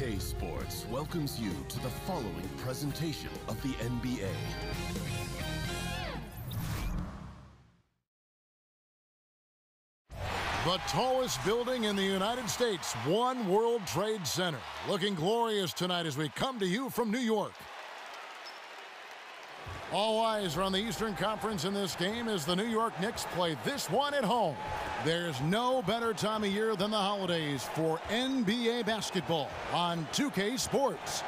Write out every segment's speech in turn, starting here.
2K Sports welcomes you to the following presentation of the NBA. The tallest building in the United States, One World Trade Center. Looking glorious tonight as we come to you from New York. All eyes are on the Eastern Conference in this game as the New York Knicks play this one at home. There's no better time of year than the holidays for NBA basketball on 2K Sports.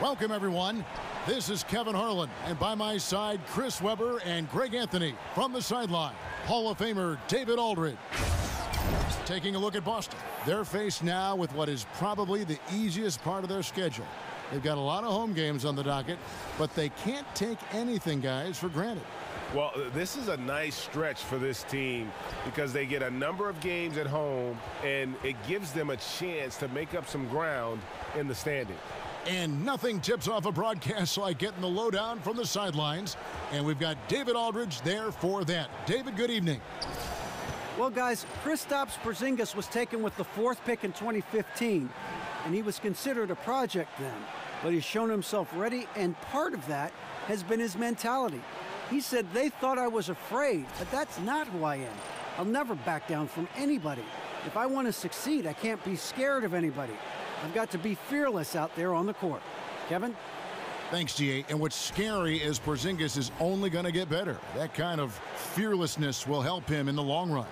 Welcome, everyone. This is Kevin Harlan, and by my side, Chris Webber and Greg Anthony. From the sideline, Hall of Famer David Aldridge. Taking a look at Boston. They're faced now with what is probably the easiest part of their schedule. They've got a lot of home games on the docket, but they can't take anything, guys, for granted. Well, this is a nice stretch for this team because they get a number of games at home, and it gives them a chance to make up some ground in the standing. And nothing tips off a broadcast like getting the lowdown from the sidelines. And we've got David Aldridge there for that. David, good evening. Well, guys, Kristaps Porzingis was taken with the 4th pick in 2015, and he was considered a project then. But he's shown himself ready, and part of that has been his mentality. He said, "They thought I was afraid, but that's not who I am. I'll never back down from anybody. If I want to succeed, I can't be scared of anybody. I've got to be fearless out there on the court." Kevin? Thanks, GA. And what's scary is Porzingis is only going to get better. That kind of fearlessness will help him in the long run.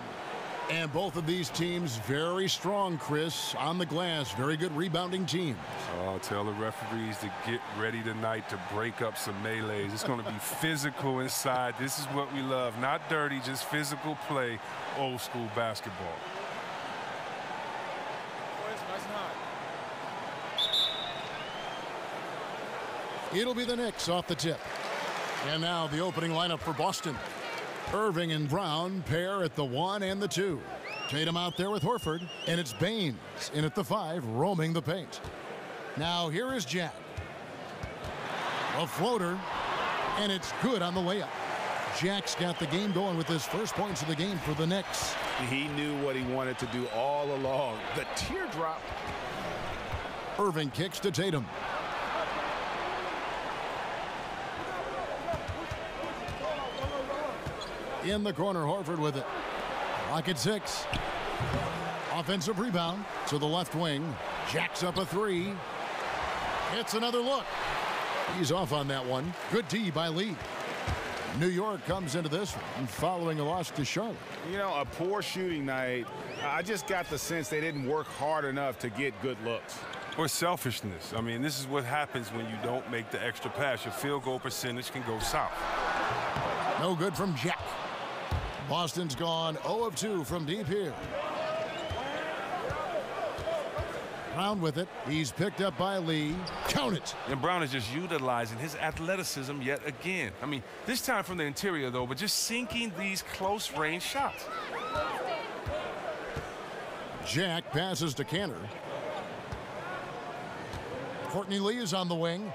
And both of these teams very strong, Chris, on the glass. Very good rebounding teams. Oh, tell the referees to get ready tonight to break up some melees. It's going to be physical inside. This is what we love. Not dirty, just physical play, old school basketball. It'll be the Knicks off the tip. And now the opening lineup for Boston. Irving and Brown pair at the 1 and the 2. Tatum out there with Horford, and it's Baines in at the 5, roaming the paint. Now here is Jack. A floater, and it's good on the layup. Jack's got the game going with his first points of the game for the Knicks. He knew what he wanted to do all along. The teardrop. Irving kicks to Tatum. In the corner, Horford with it. Clock at 6. Offensive rebound to the left wing. Jacks up a 3. It's another look. He's off on that one. Good D by Lee. New York comes into this one following a loss to Charlotte. You know, a poor shooting night. I just got the sense they didn't work hard enough to get good looks. Or selfishness. I mean, this is what happens when you don't make the extra pass. Your field goal percentage can go south. No good from Jack. Boston's gone 0 of 2 from deep here. Brown with it. He's picked up by Lee. Count it. And Brown is just utilizing his athleticism yet again. I mean, this time from the interior, though, but just sinking these close-range shots. Jack passes to Cantor. Courtney Lee is on the wing.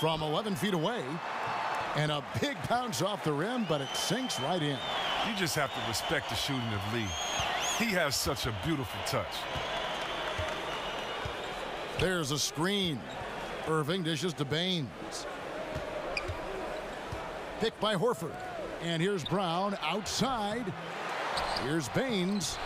From 11 feet away. And a big bounce off the rim, but it sinks right in. You just have to respect the shooting of Lee. He has such a beautiful touch. There's a screen. Irving dishes to Baines. Picked by Horford. And here's Brown outside. Here's Baines.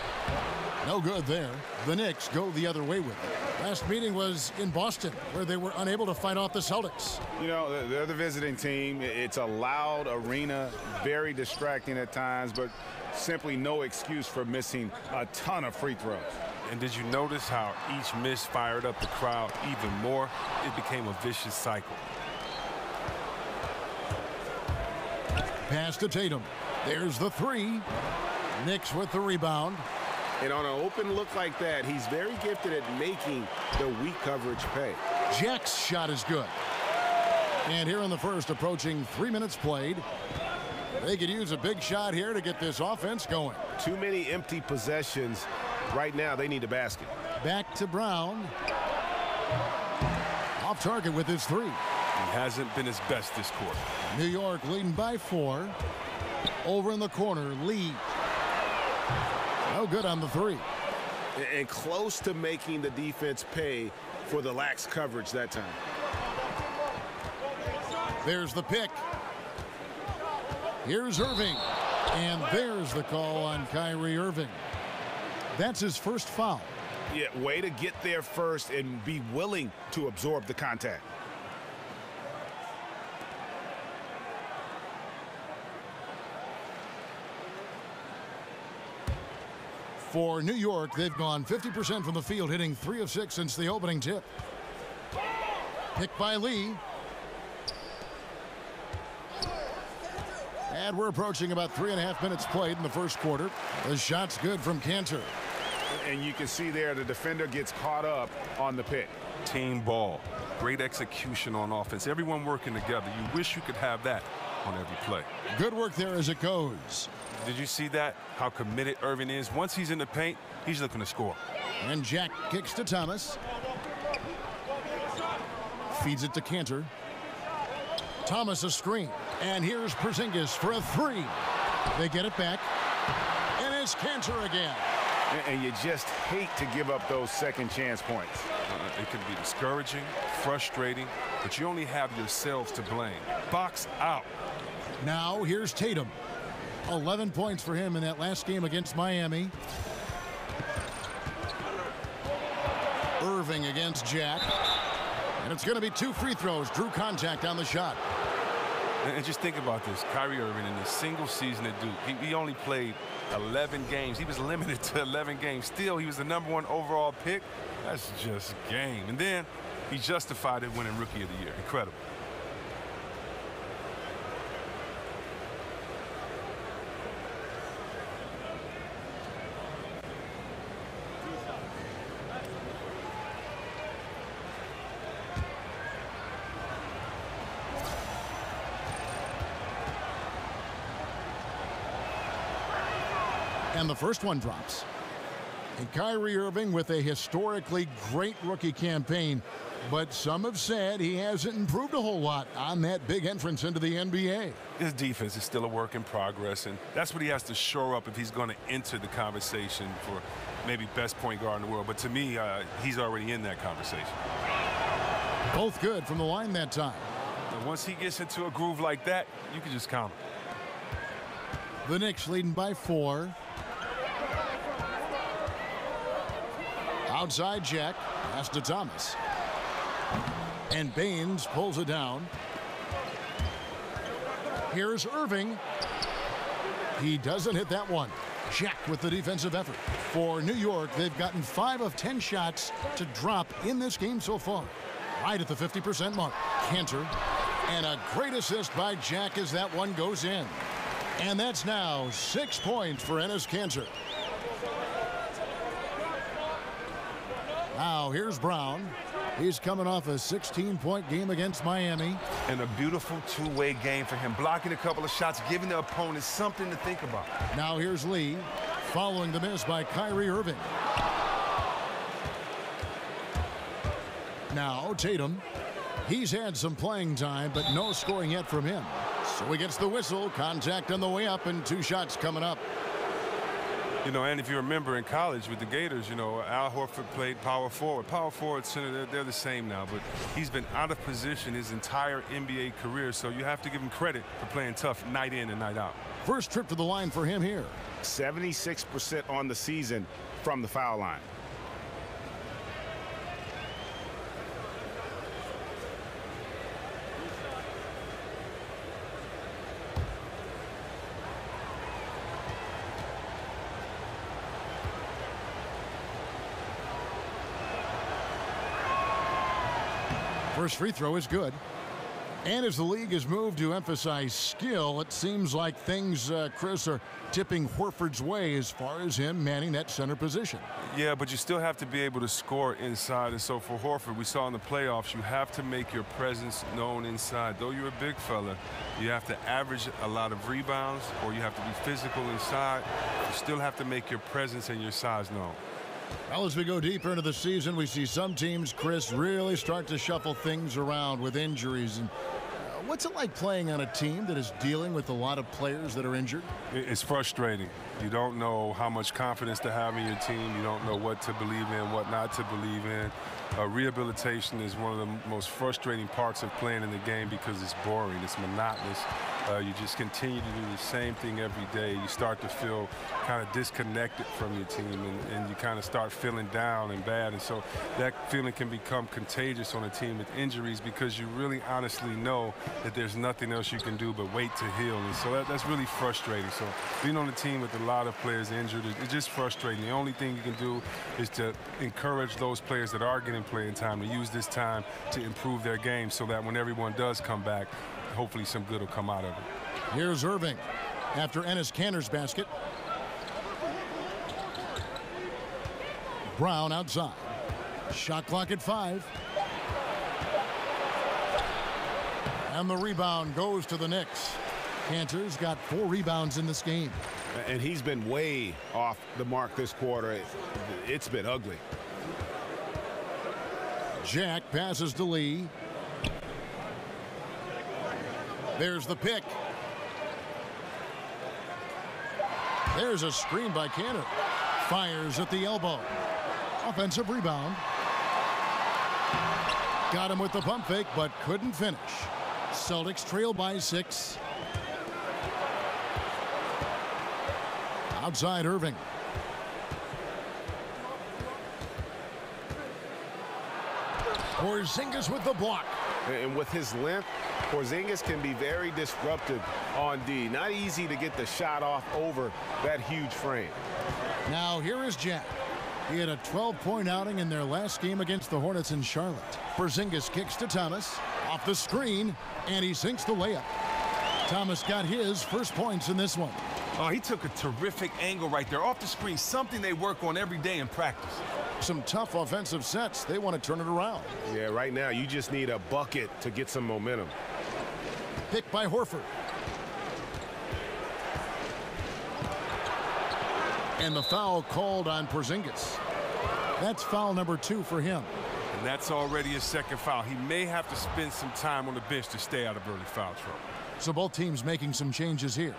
No good there. The Knicks go the other way with it. Last meeting was in Boston, where they were unable to fight off the Celtics. You know, they're the visiting team. It's a loud arena, very distracting at times, but simply no excuse for missing a ton of free throws. And did you notice how each miss fired up the crowd even more? It became a vicious cycle. Pass to Tatum. There's the 3. Knicks with the rebound. And on an open look like that, he's very gifted at making the weak coverage pay. Jack's shot is good. And here in the first, approaching 3 minutes played. They could use a big shot here to get this offense going. Too many empty possessions. Right now, they need a basket. Back to Brown. Off target with his 3. He hasn't been his best this quarter. New York leading by 4. Over in the corner, Lee. No good on the three. And close to making the defense pay for the lax coverage that time. There's the pick. Here's Irving. And there's the call on Kyrie Irving. That's his first foul. Yeah, way to get there first and be willing to absorb the contact. For New York, they've gone 50% from the field, hitting 3 of 6 since the opening tip. Picked by Lee. And we're approaching about 3.5 minutes played in the first quarter. The shot's good from Cantor. And you can see there the defender gets caught up on the pick. Team ball. Great execution on offense. Everyone working together. You wish you could have that on every play. Good work there as it goes. Did you see that? How committed Irving is. Once he's in the paint, he's looking to score. And Jack kicks to Thomas. Feeds it to Cantor. Thomas a screen. And here's Porzingis for a three. They get it back. And it's Cantor again. And you just hate to give up those second chance points. It can be discouraging, frustrating, but you only have yourselves to blame. Box out. Now here's Tatum. 11 points for him in that last game against Miami. Irving against Jack. And it's going to be 2 free throws. Drew contact on the shot. And just think about this. Kyrie Irving in his single season at Duke, he only played 11 games. He was limited to 11 games. Still, he was the #1 overall pick. That's just game. And then he justified it winning Rookie of the Year. Incredible. And the first one drops. And Kyrie Irving with a historically great rookie campaign, but some have said he hasn't improved a whole lot on that big entrance into the NBA. His defense is still a work in progress, and that's what he has to shore up if he's going to enter the conversation for maybe best point guard in the world. But to me, he's already in that conversation. Both good from the line that time. And once he gets into a groove like that, you can just count him. The Knicks leading by 4. Outside Jack, pass to Thomas. And Baines pulls it down. Here's Irving. He doesn't hit that one. Jack with the defensive effort. For New York, they've gotten 5 of 10 shots to drop in this game so far. Right at the 50% mark. Cantor. And a great assist by Jack as that one goes in. And that's now 6 points for Enes Kanter. Now here's Brown. He's coming off a 16-point game against Miami. And a beautiful two-way game for him. Blocking a couple of shots, giving the opponent something to think about. Now here's Lee, following the miss by Kyrie Irving. Now Tatum. He's had some playing time, but no scoring yet from him. So he gets the whistle, contact on the way up, and 2 shots coming up. You know, and if you remember in college with the Gators, you know, Al Horford played power forward. Power forward, center, they're the same now, but he's been out of position his entire NBA career, so you have to give him credit for playing tough night in and night out. First trip to the line for him here. 76% on the season from the foul line. First free throw is good. And as the league has moved to emphasize skill, it seems like things, Chris, are tipping Horford's way as far as him manning that center position. Yeah, but you still have to be able to score inside. And so for Horford, we saw in the playoffs, you have to make your presence known inside. Though you're a big fella, you have to average a lot of rebounds, or you have to be physical inside. You still have to make your presence and your size known. Well, as we go deeper into the season, we see some teams, Chris, really start to shuffle things around with injuries. And what's it like playing on a team that is dealing with a lot of players that are injured? It's frustrating. You don't know how much confidence to have in your team. You don't know what to believe in, what not to believe in. Rehabilitation is one of the most frustrating parts of playing in the game because it's boring, it's monotonous. You just continue to do the same thing every day. You start to feel kind of disconnected from your team, and you kind of start feeling down and bad. And so that feeling can become contagious on a team with injuries because you really honestly know that there's nothing else you can do but wait to heal. And so that's really frustrating. So being on a team with a lot of players injured, it's just frustrating. The only thing you can do is to encourage those players that are getting playing time to use this time to improve their game so that when everyone does come back, hopefully some good will come out of it. Here's Irving after Enes Kanter's basket. Brown outside. Shot clock at 5. And the rebound goes to the Knicks. Kanter's got 4 rebounds in this game. And he's been way off the mark this quarter. It's been ugly. Jack passes to Lee. There's the pick. There's a screen by Kanter. Fires at the elbow. Offensive rebound. Got him with the pump fake, but couldn't finish. Celtics trail by 6. Outside Irving. Porzingis with the block. And with his length, Porzingis can be very disruptive on D. Not easy to get the shot off over that huge frame. Now here is Jack. He had a 12-point outing in their last game against the Hornets in Charlotte. Porzingis kicks to Thomas. Off the screen, and he sinks the layup. Thomas got his first points in this one. Oh, he took a terrific angle right there off the screen, something they work on every day in practice. Some tough offensive sets. They want to turn it around. Yeah, right now you just need a bucket to get some momentum. Picked by Horford. And the foul called on Porzingis. That's foul number 2 for him. And that's already a second foul. He may have to spend some time on the bench to stay out of early foul trouble. So both teams making some changes here.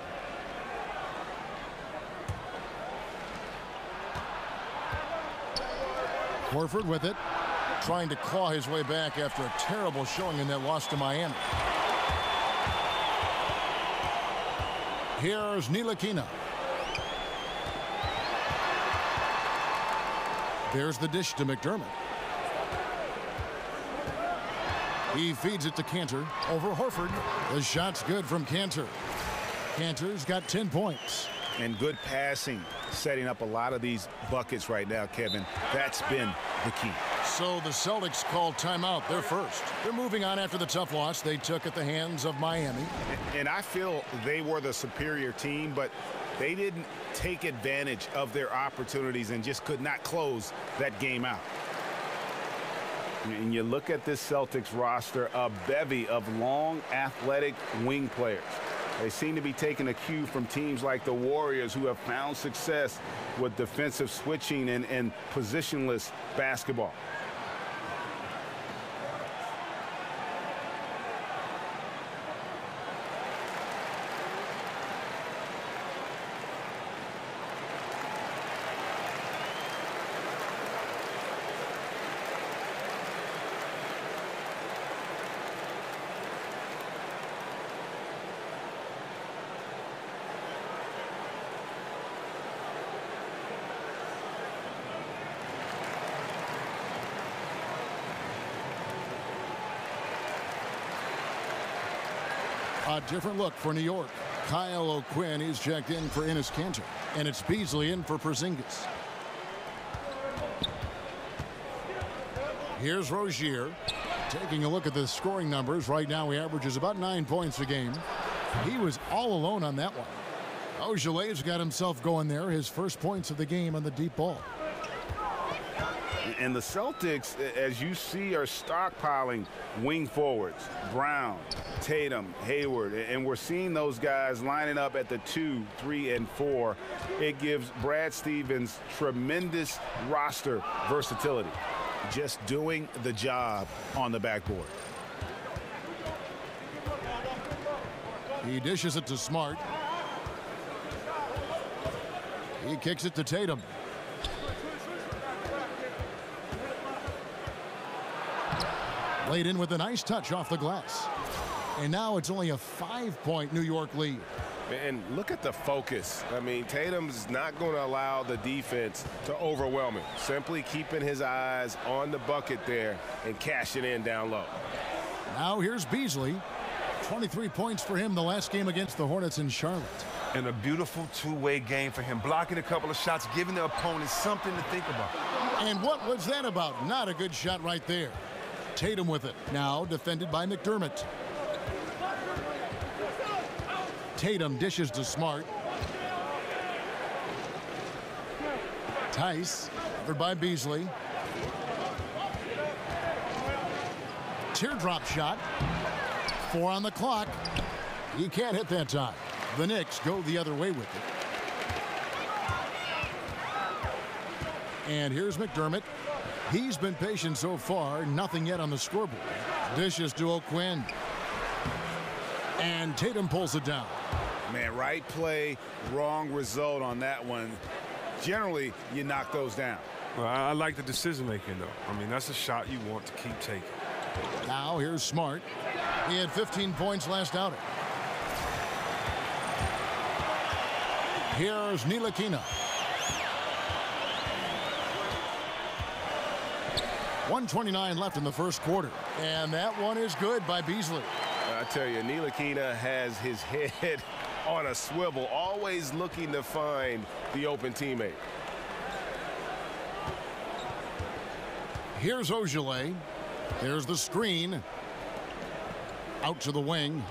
Horford with it, trying to claw his way back after a terrible showing in that loss to Miami. Here's Ntilikina. There's the dish to McDermott. He feeds it to Kanter over Horford. The shot's good from Kanter. Kanter's got 10 points. And good passing, setting up a lot of these buckets right now, Kevin. That's been the key. So the Celtics called timeout. They're first. They're moving on after the tough loss they took at the hands of Miami. And I feel they were the superior team, but they didn't take advantage of their opportunities and just could not close that game out. And you look at this Celtics roster, a bevy of long, athletic wing players. They seem to be taking a cue from teams like the Warriors, who have found success with defensive switching and positionless basketball. A different look for New York. Kyle O'Quinn is checked in for Enes Kanter, and it's Beasley in for Porzingis. Here's Rozier. Taking a look at the scoring numbers, right now he averages about 9 points a game. He was all alone on that one. Ojeley's got himself going there, his first points of the game on the deep ball. And the Celtics, as you see, are stockpiling wing forwards. Brown, Tatum, Hayward, and we're seeing those guys lining up at the 2, 3, and 4. It gives Brad Stevens tremendous roster versatility. Just doing the job on the backboard. He dishes it to Smart. He kicks it to Tatum. Laid in with a nice touch off the glass. And now it's only a 5-point New York lead. And look at the focus. I mean, Tatum's not going to allow the defense to overwhelm him. Simply keeping his eyes on the bucket there and cashing in down low. Now here's Beasley. 23 points for him the last game against the Hornets in Charlotte. And a beautiful two-way game for him. Blocking a couple of shots, giving the opponent something to think about. And what was that about? Not a good shot right there. Tatum with it. Now defended by McDermott. Tatum dishes to Smart. Tice, covered by Beasley. Teardrop shot. 4 on the clock. He can't hit that time. The Knicks go the other way with it. And here's McDermott. He's been patient so far. Nothing yet on the scoreboard. Dishes to O'Quinn. And Tatum pulls it down. Man, right play, wrong result on that one. Generally, you knock those down. Well, I like the decision making, though. I mean, that's a shot you want to keep taking. Now here's Smart. He had 15 points last outing. Here's Ntilikina. 1:29 left in the first quarter. And that one is good by Beasley. I tell you, Ntilikina has his head on a swivel, always looking to find the open teammate. Here's Ogilvy. There's the screen. Out to the wing.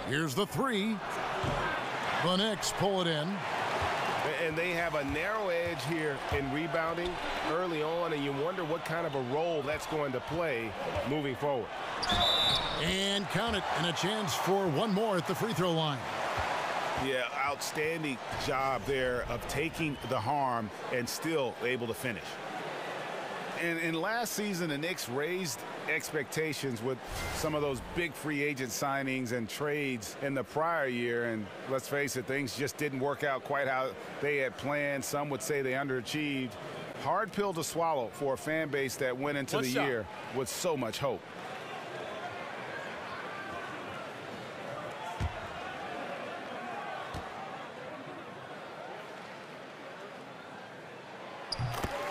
Here's the three. The Knicks pull it in. And they have a narrow edge here in rebounding early on, and you wonder what kind of a role that's going to play moving forward. And count it, and a chance for one more at the free throw line. Yeah, outstanding job there of taking the harm and still able to finish. And last season, the Knicks raised expectations with some of those big free agent signings and trades in the prior year. And let's face it, things just didn't work out quite how they had planned. Some would say they underachieved. Hard pill to swallow for a fan base that went into the year with so much hope.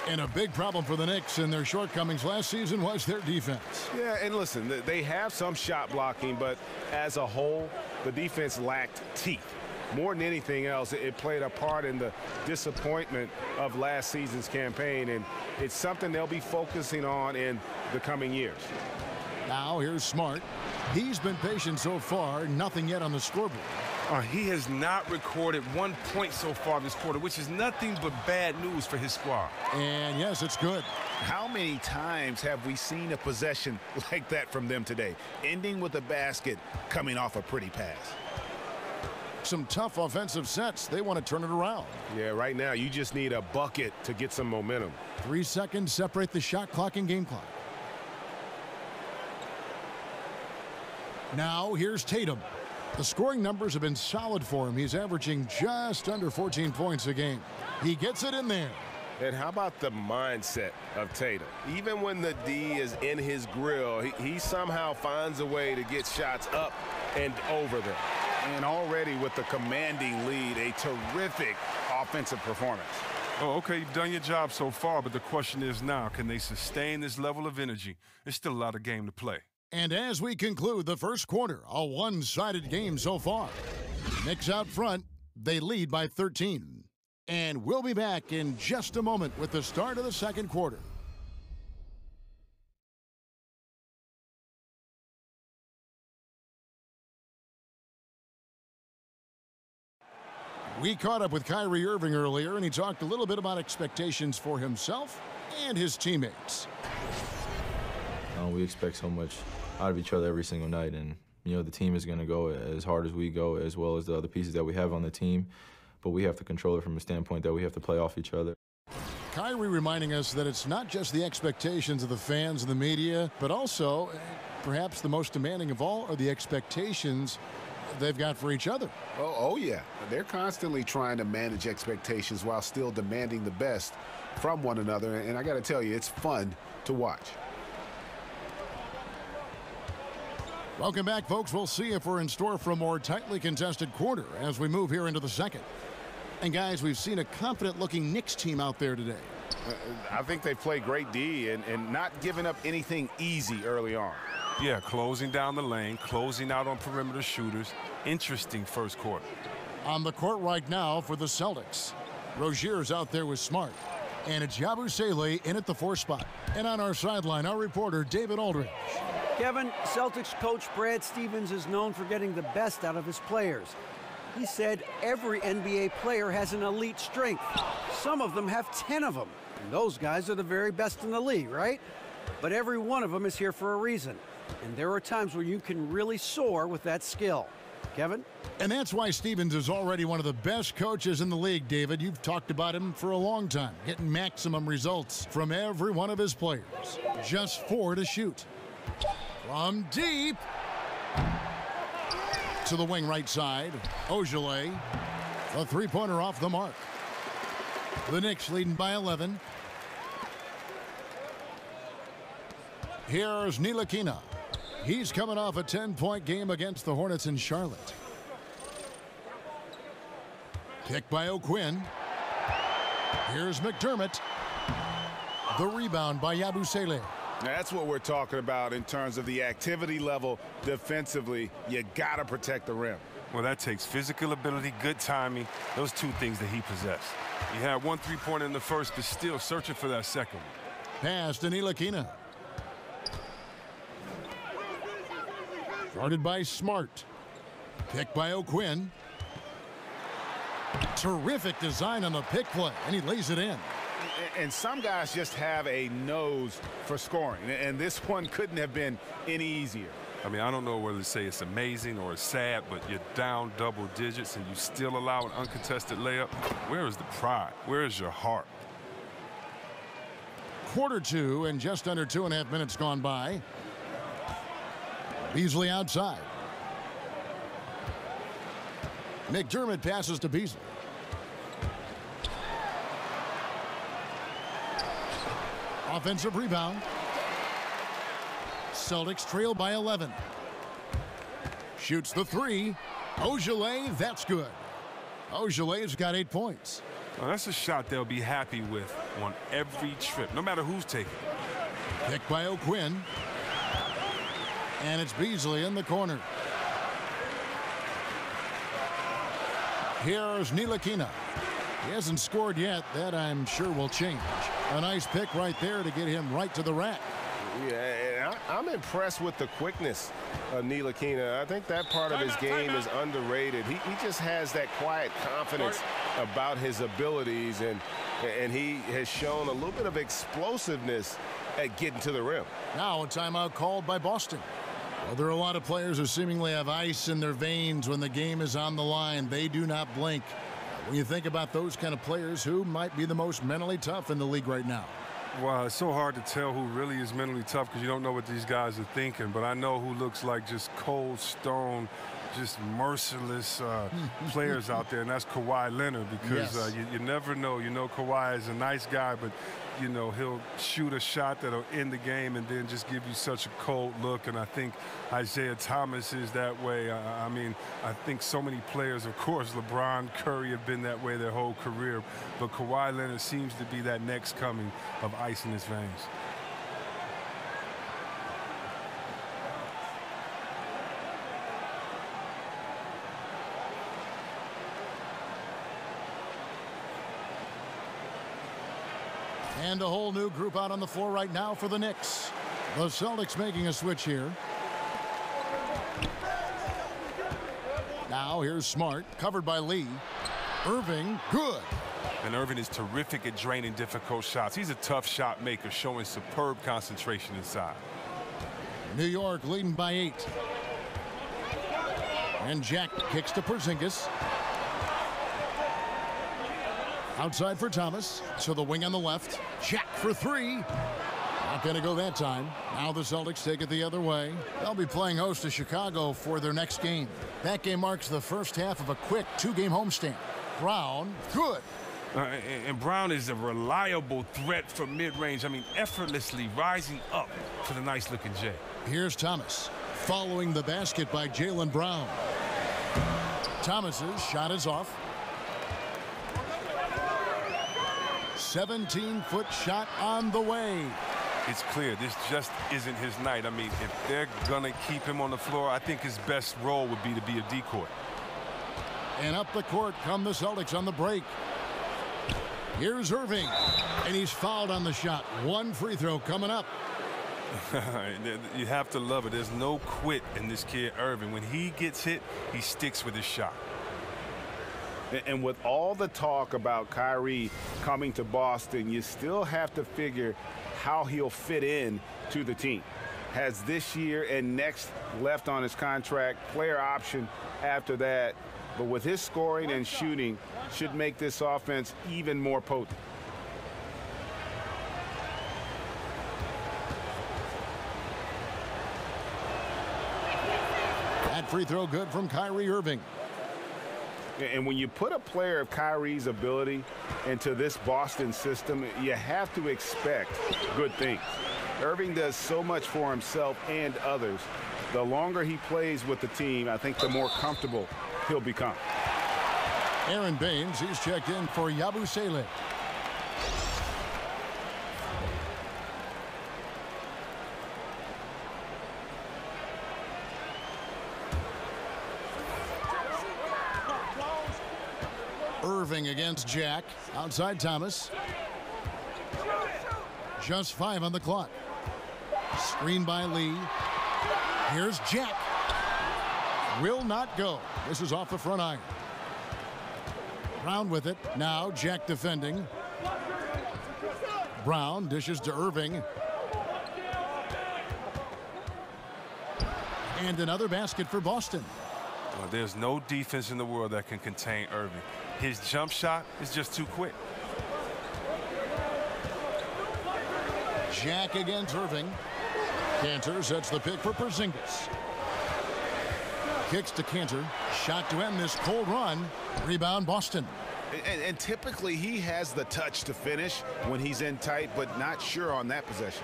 And a big problem for the Knicks in their shortcomings last season was their defense. Yeah, and listen, they have some shot blocking, but as a whole, the defense lacked teeth. More than anything else, it played a part in the disappointment of last season's campaign, and it's something they'll be focusing on in the coming years. Now here's Smart. He's been patient so far, nothing yet on the scoreboard. He has not recorded 1 point so far this quarter, which is nothing but bad news for his squad. And yes, it's good. How many times have we seen a possession like that from them today, ending with a basket coming off a pretty pass? Some tough offensive sets. They want to turn it around. Yeah, right now you just need a bucket to get some momentum. 3 seconds separate the shot clock and game clock. Now here's Tatum. The scoring numbers have been solid for him. He's averaging just under 14 points a game. He gets it in there. And how about the mindset of Tatum? Even when the D is in his grill, he somehow finds a way to get shots up and over them. And already with the commanding lead, a terrific offensive performance. Oh, okay, you've done your job so far, but the question is now, can they sustain this level of energy? There's still a lot of game to play. And as we conclude the first quarter, a one-sided game so far. Knicks out front, they lead by 13. And we'll be back in just a moment with the start of the second quarter. We caught up with Kyrie Irving earlier, and he talked a little bit about expectations for himself and his teammates. We expect so much out of each other every single night, and the team is going to go as hard as we go, as well as the other pieces that we have on the team, but we have to control it from a standpoint that we have to play off each other. Kyrie reminding us that it's not just the expectations of the fans and the media, but also perhaps the most demanding of all are the expectations they've got for each other. Oh, yeah. They're constantly trying to manage expectations while still demanding the best from one another. And I got to tell you, it's fun to watch. Welcome back, folks. We'll see if we're in store for a more tightly contested quarter as we move here into the second. And, guys, we've seen a confident-looking Knicks team out there today. I think they play great D and not giving up anything easy early on. Yeah, closing down the lane, closing out on perimeter shooters. Interesting first quarter. On the court right now for the Celtics, Rozier's out there with Smart. And it's Yabusele in at the 4 spot. And on our sideline, our reporter, David Aldridge. Kevin, Celtics coach Brad Stevens is known for getting the best out of his players. He said every NBA player has an elite strength. Some of them have 10 of them. And those guys are the very best in the league, right? But every one of them is here for a reason. And there are times where you can really soar with that skill. Kevin? And that's why Stevens is already one of the best coaches in the league, David. You've talked about him for a long time, getting maximum results from every one of his players. Just 4 to shoot. From deep to the wing right side. Ojale, a 3-pointer off the mark. The Knicks leading by 11. Here's Ntilikina. He's coming off a 10-point game against the Hornets in Charlotte. Picked by O'Quinn. Here's McDermott. The rebound by Yabusele. That's what we're talking about in terms of the activity level defensively. You got to protect the rim. Well, that takes physical ability, good timing, those 2 things that he possessed. He had 1 3-pointer in the first, but still searching for that second one. Pass to Ntilikina. Guarded by Smart. Picked by O'Quinn. Terrific design on the pick play, and he lays it in. And some guys just have a nose for scoring, and this one couldn't have been any easier. I mean, I don't know whether to say it's amazing or it's sad, but you're down double digits and you still allow an uncontested layup. Where is the pride? Where is your heart? Quarter 2 and just under 2.5 minutes gone by. Beasley outside. McDermott passes to Beasley. Offensive rebound. Celtics trail by 11. Shoots the 3. Ojale, that's good. Ojale's got 8 points. Well, that's a shot they'll be happy with on every trip, no matter who's taking it. Picked by O'Quinn. And it's Beasley in the corner. Here's Ntilikina. He hasn't scored yet. That, I'm sure, will change. A nice pick right there to get him right to the rack. Yeah, I'm impressed with the quickness of Ntilikina. I think that part of his game is underrated. He just has that quiet confidence about his abilities, and he has shown a little bit of explosiveness at getting to the rim. Now a timeout called by Boston. Well, there are a lot of players who seemingly have ice in their veins when the game is on the line. They do not blink. When you think about those kind of players, who might be the most mentally tough in the league right now? Well, it's so hard to tell who really is mentally tough because you don't know what these guys are thinking. But I know who looks like just cold stone, just merciless players out there, and that's Kawhi Leonard because Yes. you never know. You know Kawhi is a nice guy, but, you know, he'll shoot a shot that'll end the game and then just give you such a cold look. And I think Isaiah Thomas is that way. I mean, I think so many players, of course, LeBron, Curry have been that way their whole career. But Kawhi Leonard seems to be that next coming of ice in his veins. And a whole new group out on the floor right now for the Knicks. The Celtics making a switch here. Now here's Smart, covered by Lee. Irving, good. And Irving is terrific at draining difficult shots. He's a tough shot maker, showing superb concentration inside. New York leading by 8. And Jack kicks to Porzingis. Outside for Thomas. To the wing on the left. Jack for 3. Not going to go that time. Now the Celtics take it the other way. They'll be playing host to Chicago for their next game. That game marks the first half of a quick 2-game homestand. Brown, good. And Brown is a reliable threat from mid-range. I mean, effortlessly rising up for the nice-looking J. Here's Thomas, following the basket by Jaylen Brown. Thomas's shot is off. 17-foot shot on the way. It's clear this just isn't his night. I mean, if they're going to keep him on the floor, I think his best role would be to be a decoy. And up the court come the Celtics on the break. Here's Irving, and he's fouled on the shot. One free throw coming up. You have to love it. There's no quit in this kid, Irving. When he gets hit, he sticks with his shot. And with all the talk about Kyrie coming to Boston, you still have to figure how he'll fit in to the team. Has this year and next left on his contract, player option after that. But with his scoring and shooting, should make this offense even more potent. That free throw good from Kyrie Irving. And when you put a player of Kyrie's ability into this Boston system, you have to expect good things. Irving does so much for himself and others. The longer he plays with the team, I think the more comfortable he'll become. Aaron Baines, he's checked in for Yabusele. Irving against Jack. Outside Thomas. Just 5 on the clock. Screen by Lee. Here's Jack. Will not go. This is off the front iron. Brown with it. Now Jack defending. Brown dishes to Irving. And another basket for Boston. Well, there's no defense in the world that can contain Irving. His jump shot is just too quick. Jack against Irving. Cantor sets the pick for Porzingis. Kicks to Cantor. Shot to end this cold run. Rebound Boston. And typically he has the touch to finish when he's in tight, but not sure on that possession.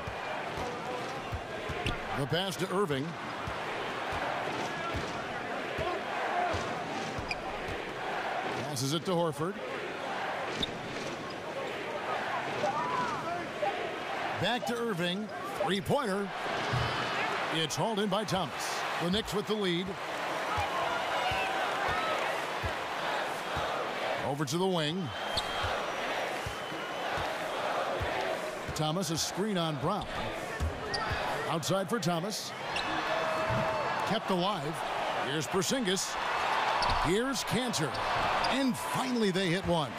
The pass to Irving. Passes it to Horford. Back to Irving. Three-pointer. It's hauled in by Thomas. The Knicks with the lead. Over to the wing. Thomas, a screen on Brown. Outside for Thomas. Kept alive. Here's Porzingis. Here's Cantor. And finally they hit one.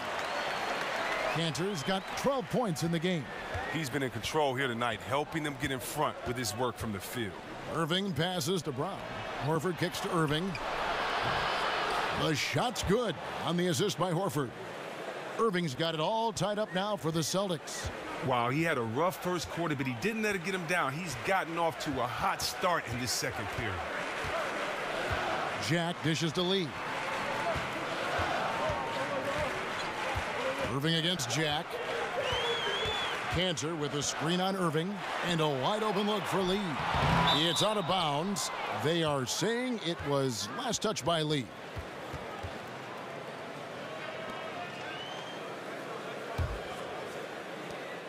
Cantor's got 12 points in the game. He's been in control here tonight, helping them get in front with his work from the field. Irving passes to Brown. Horford kicks to Irving. The shot's good on the assist by Horford. Irving's got it all tied up now for the Celtics. Wow, he had a rough first quarter, but he didn't let it get him down. He's gotten off to a hot start in this second period. Jack dishes to Lee. Irving against Jack. Cantor with a screen on Irving. And a wide open look for Lee. It's out of bounds. They are saying it was last touch by Lee.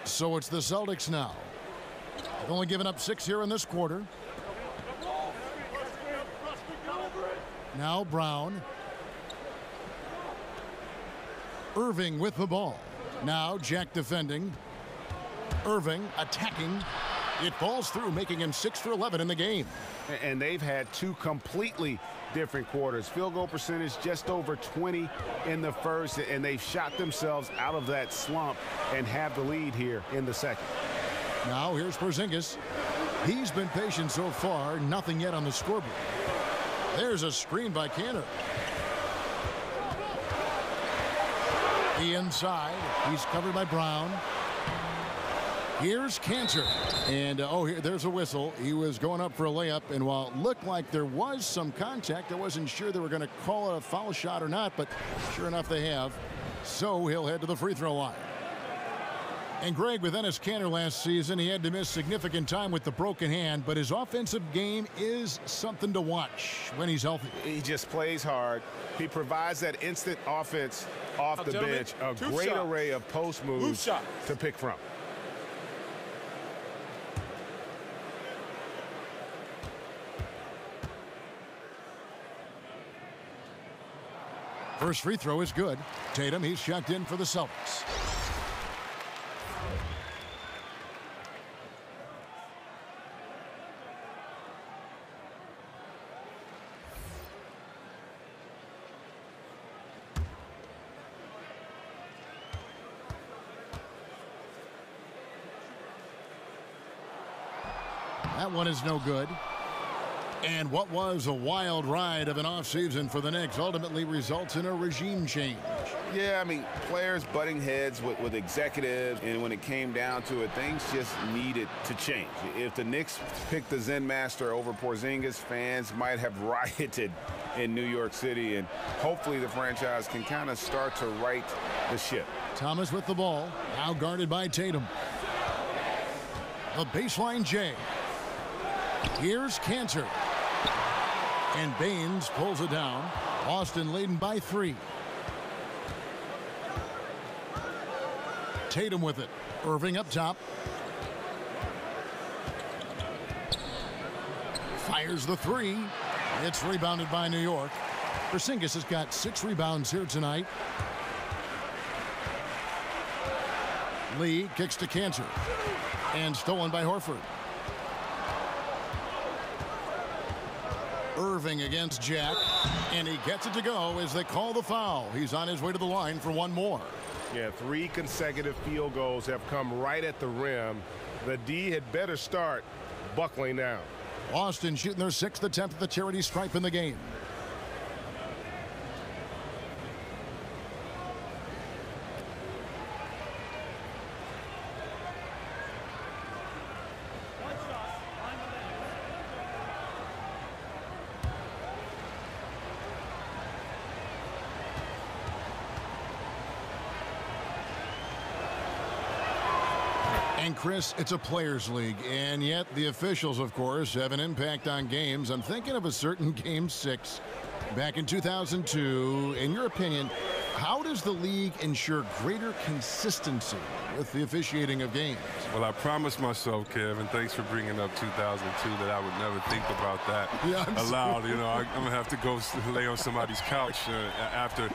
So it's the Celtics now. They've only given up 6 here in this quarter. Now Brown. Irving with the ball. Now Jack defending. Irving attacking. It falls through, making him 6 for 11 in the game. And they've had two completely different quarters. Field goal percentage just over 20 in the first, and they've shot themselves out of that slump and have the lead here in the second. Now here's Porzingis. He's been patient so far, nothing yet on the scoreboard. There's a screen by Cantor. The inside, he's covered by Brown. Here's Cantor. And, there's a whistle. He was going up for a layup, and while it looked like there was some contact, I wasn't sure they were going to call it a foul shot or not, but sure enough they have. So he'll head to the free throw line. And Greg, with Enes Kanter last season, he had to miss significant time with the broken hand, but his offensive game is something to watch when he's healthy. He just plays hard. He provides that instant offense off the bench. A great array of post moves to pick from. First free throw is good. Tatum, he's checked in for the Celtics. That one is no good. And what was a wild ride of an offseason for the Knicks ultimately results in a regime change. Yeah, I mean, players butting heads with executives, and when it came down to it, things just needed to change. If the Knicks picked the Zen Master over Porzingis, fans might have rioted in New York City, and hopefully the franchise can kind of start to right the ship. Thomas with the ball, now guarded by Tatum. The baseline J. Here's Cantor. And Baines pulls it down. Boston leading by 3. Tatum with it. Irving up top. Fires the 3. It's rebounded by New York. Porzingis has got 6 rebounds here tonight. Lee kicks to Cantor. And stolen by Horford. Irving against Jack, and he gets it to go as they call the foul. He's on his way to the line for one more. Yeah, 3 consecutive field goals have come right at the rim. The D had better start buckling down. Boston shooting their 6th attempt at the charity stripe in the game. And Chris, it's a players' league, and yet the officials, of course, have an impact on games. I'm thinking of a certain Game 6 back in 2002. In your opinion, how does the league ensure greater consistency with the officiating of games? Well, I promised myself, Kev, and thanks for bringing up 2002, that I would never think about that aloud. You know, I'm going to have to go lay on somebody's couch after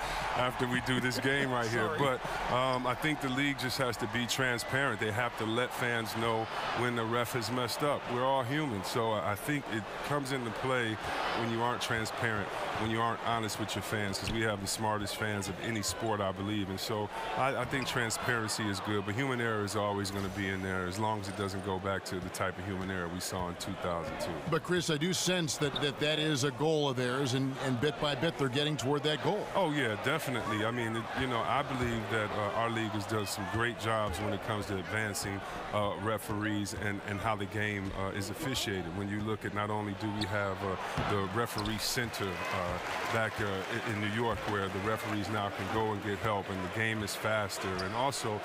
we do this game right here. But I think the league just has to be transparent. They have to let fans know when the ref has messed up. We're all human, so I think it comes into play when you aren't transparent, when you aren't honest with your fans, because we have the smartest fans of any sport, I believe. And so I think transparency is good, but human error is always going to be in there as long as it doesn't go back to the type of human error we saw in 2002. But, Chris, I do sense that is a goal of theirs, and bit by bit they're getting toward that goal. Oh, yeah, definitely. I mean, I believe that our league has done some great jobs when it comes to advancing referees and how the game is officiated. When you look at, not only do we have the referee center back in New York, where the referees now can go and get help, and the game is faster, and also,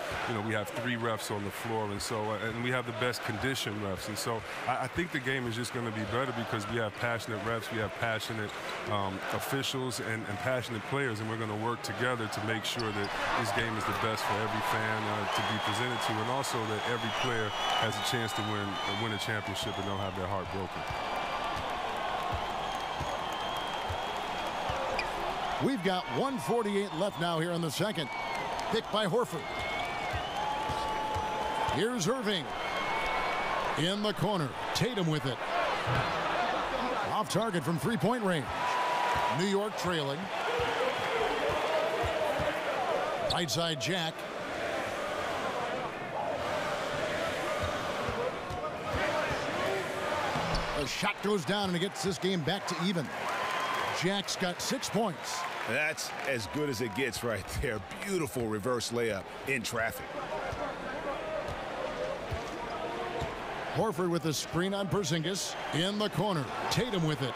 we have 3 refs on the floor, and so and we have the best conditioned refs, and so I think the game is just going to be better because we have passionate refs, we have passionate officials, and passionate players, and we're going to work together to make sure that this game is the best for every fan to be presented to, and also that every player has a chance to win a championship and don't have their heart broken. We've got 1:48 left now here in the second. Picked by Horford. Here's Irving. In the corner. Tatum with it. Off target from three-point range. New York trailing. Right side Jack. The shot goes down and it gets this game back to even. Jack's got 6 points. That's as good as it gets right there. Beautiful reverse layup in traffic. Horford with the screen on Porzingis. In the corner. Tatum with it.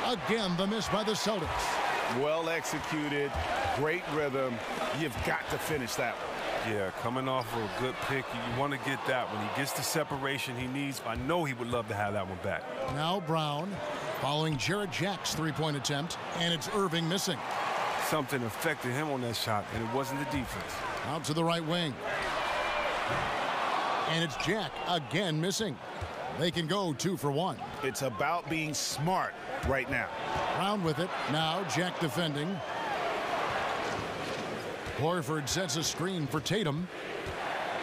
Again, the miss by the Celtics. Well executed. Great rhythm. You've got to finish that one. Yeah, coming off of a good pick, you want to get that. When he gets the separation he needs, I know he would love to have that one back. Now Brown following Jarrett Jack's three-point attempt, and it's Irving missing. Something affected him on that shot, and it wasn't the defense. Out to the right wing. And it's Jack again missing. They can go 2 for 1. It's about being smart right now. Brown with it. Now Jack defending. Horford sets a screen for Tatum.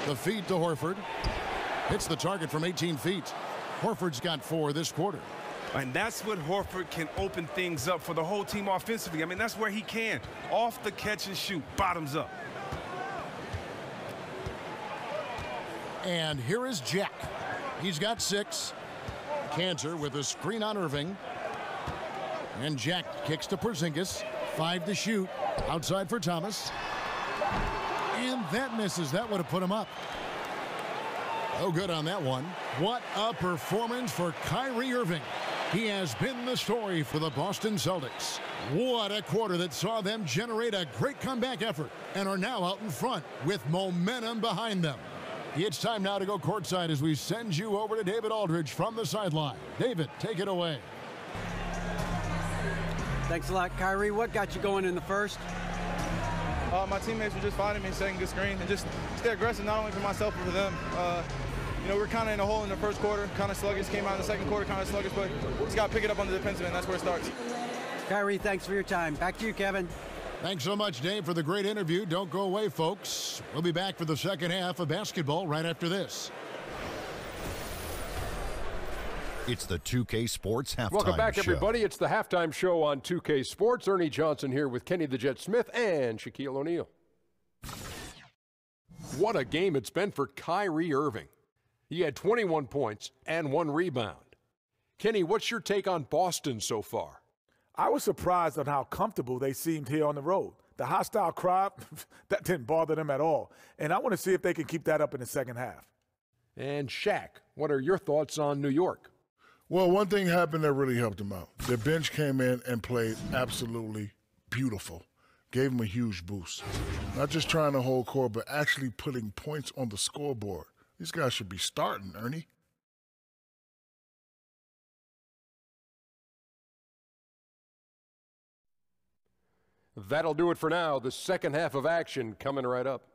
The feed to Horford. Hits the target from 18 feet. Horford's got 4 this quarter. And that's what Horford can open things up for the whole team offensively. I mean, that's where he can. Off the catch and shoot, bottoms up. And here is Jack. He's got 6. Cantor with a screen on Irving. And Jack kicks to Porzingis. 5 to shoot. Outside for Thomas. And that misses. That would have put him up. Oh, good on that one. What a performance for Kyrie Irving. He has been the story for the Boston Celtics. What a quarter that saw them generate a great comeback effort and are now out in front with momentum behind them. It's time now to go courtside as we send you over to David Aldridge from the sideline. David, take it away. Thanks a lot, Kyrie. What got you going in the first? My teammates were just finding me, setting good screen, and just stay aggressive, not only for myself, but for them. We're kind of in a hole in the first quarter, kind of sluggish, came out in the second quarter, kind of sluggish, but just got to pick it up on the defensive end. That's where it starts. Kyrie, thanks for your time. Back to you, Kevin. Thanks so much, Dave, for the great interview. Don't go away, folks. We'll be back for the second half of basketball right after this. It's the 2K Sports Halftime Show. Welcome back, everybody. It's the Halftime Show on 2K Sports. Ernie Johnson here with Kenny the Jet Smith and Shaquille O'Neal. What a game it's been for Kyrie Irving. He had 21 points and 1 rebound. Kenny, what's your take on Boston so far? I was surprised on how comfortable they seemed here on the road. The hostile crowd, that didn't bother them at all. And I want to see if they can keep that up in the second half. And Shaq, what are your thoughts on New York? Well, one thing happened that really helped them out. Their bench came in and played absolutely beautiful. Gave them a huge boost. Not just trying to hold court, but actually putting points on the scoreboard. These guys should be starting, Ernie. That'll do it for now. The second half of action coming right up.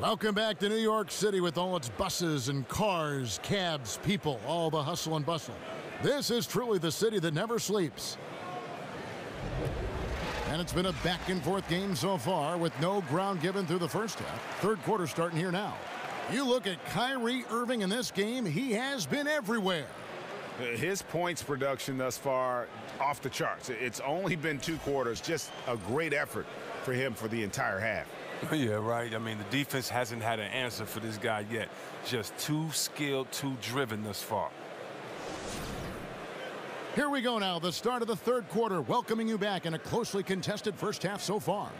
Welcome back to New York City with all its buses and cars, cabs, people, all the hustle and bustle. This is truly the city that never sleeps. And it's been a back-and-forth game so far with no ground given through the first half. Third quarter starting here now. You look at Kyrie Irving in this game, he has been everywhere. His points production thus far off the charts. It's only been 2 quarters, just a great effort for him for the entire half. Yeah, right. I mean, the defense hasn't had an answer for this guy yet. Just too skilled, too driven thus far. Here we go now, the start of the third quarter, welcoming you back in a closely contested first half so far.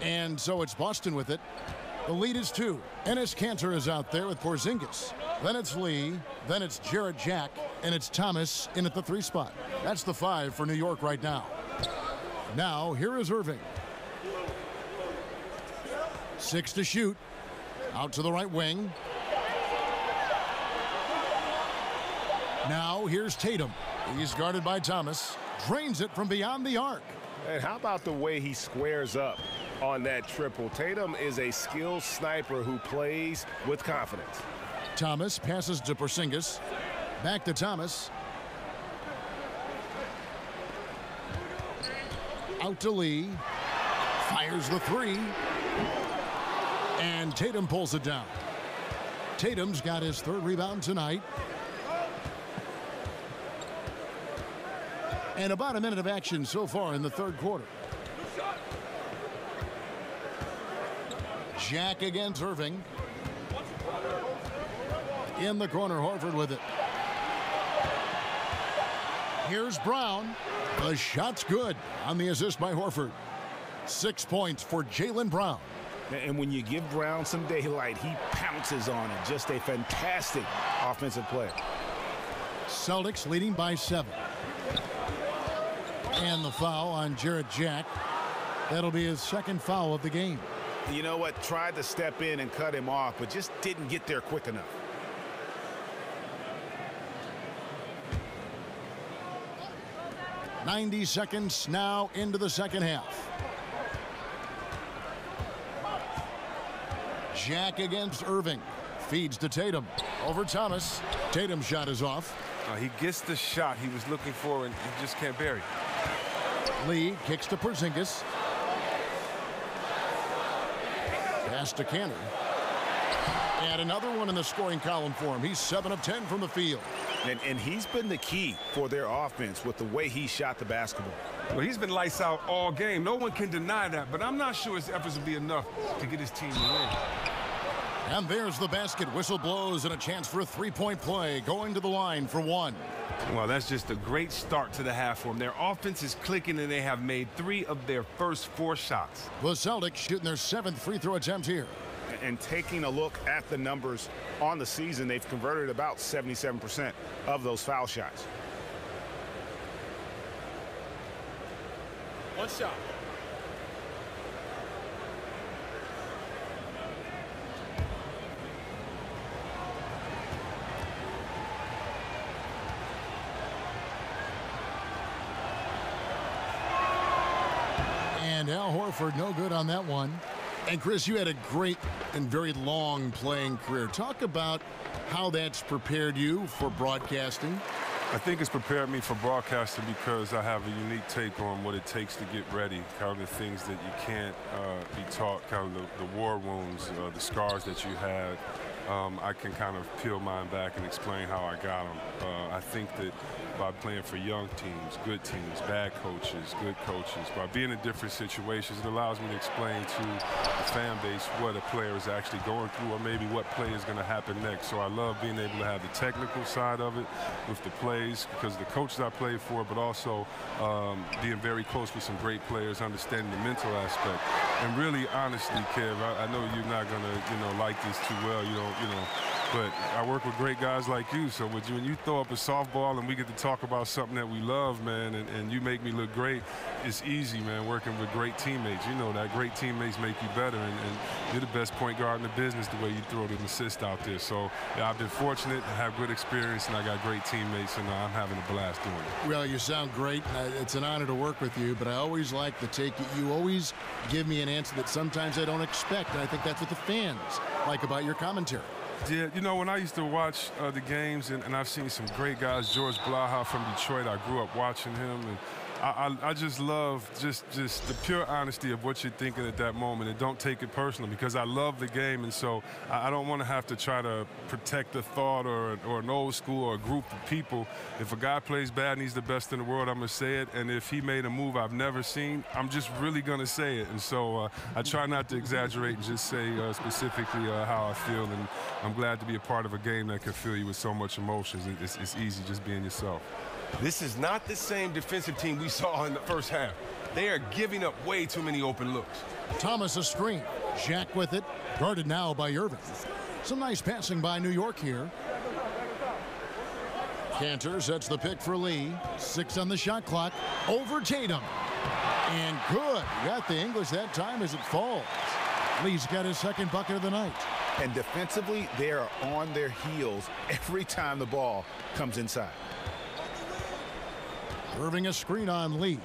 And so it's Boston with it. The lead is 2. Enes Kanter is out there with Porzingis. Then it's Lee. Then it's Jarrett Jack. And it's Thomas in at the 3 spot. That's the 5 for New York right now. Now, here is Irving. 6 to shoot. Out to the right wing. Now, here's Tatum. He's guarded by Thomas. Drains it from beyond the arc. And how about the way he squares up on that triple? Tatum is a skilled sniper who plays with confidence. Thomas passes to Porzingis. Back to Thomas. Out to Lee. Fires the 3. And Tatum pulls it down. Tatum's got his 3rd rebound tonight. And about a minute of action so far in the third quarter. Jack against Irving. In the corner, Horford with it. Here's Brown. The shot's good on the assist by Horford. 6 points for Jaylen Brown. And when you give Brown some daylight, he pounces on it. Just a fantastic offensive play. Celtics leading by 7. And the foul on Jarrett Jack. That'll be his second foul of the game. You know what? Tried to step in and cut him off, but just didn't get there quick enough. .90 seconds now into the second half. Jack against Irving. Feeds to Tatum. Over Thomas. Tatum's shot is off. He gets the shot he was looking for, and he just can't bury. Lee kicks to Porzingis. Pass to Cantor. And another one in the scoring column for him. He's 7 of 10 from the field. And he's been the key for their offense with the way he shot the basketball. Well, he's been lights out all game. No one can deny that, but I'm not sure his efforts will be enough to get his team to win. And there's the basket. Whistle blows and a chance for a three-point play. Going to the line for one. Well, that's just a great start to the half for them. Their offense is clicking, and they have made 3 of their first 4 shots. The Celtics shooting their 7th free throw attempt here. And taking a look at the numbers on the season, they've converted about 77% of those foul shots. One shot. And Al Horford no good on that one. And Chris, you had a great and very long playing career. Talk about how that's prepared you for broadcasting. I think it's prepared me for broadcasting because I have a unique take on what it takes to get ready, kind of the things that you can't be taught, kind of the war wounds, the scars that you had. I can kind of peel mine back and explain how I got them. I think that by playing for young teams, good teams, bad coaches, good coaches, by being in different situations, it allows me to explain to the fan base what a player is actually going through or maybe what play is going to happen next. So I love being able to have the technical side of it with the plays because of the coaches I played for, but also being very close with some great players, understanding the mental aspect. And really, honestly, Kev, I know you're not going to, like this too well. But I work with great guys like you, so when you throw up a softball and we get to talk about something that we love, man, and you make me look great, it's easy, man, working with great teammates. You know that great teammates make you better, and you're the best point guard in the business the way you throw the assist out there. So yeah, I've been fortunate to have good experience, and I got great teammates, and I'm having a blast doing it. Well, you sound great. It's an honor to work with you, but I always like the take. You always give me an answer that sometimes I don't expect, and I think that's what the fans like about your commentary. Yeah, when I used to watch the games, and I've seen some great guys, George Blaha from Detroit, I grew up watching him, and I just love just the pure honesty of what you're thinking at that moment, and don't take it personal because I love the game, and so I don't want to have to try to protect a thought or an old school or a group of people. If a guy plays bad and he's the best in the world, I'm going to say it, and if he made a move I've never seen, I'm just really going to say it, and so I try not to exaggerate and just say specifically how I feel, and I'm glad to be a part of a game that can fill you with so much emotions. It's easy just being yourself. This is not the same defensive team we saw in the first half. They are giving up way too many open looks. Thomas a screen. Jack with it. Guarded now by Irving. Some nice passing by New York here. Cantor sets the pick for Lee. 6 on the shot clock. Over Tatum. And good. Got the English that time as it falls. Lee's got his second bucket of the night. And defensively, they are on their heels every time the ball comes inside. Irving a screen on Lee.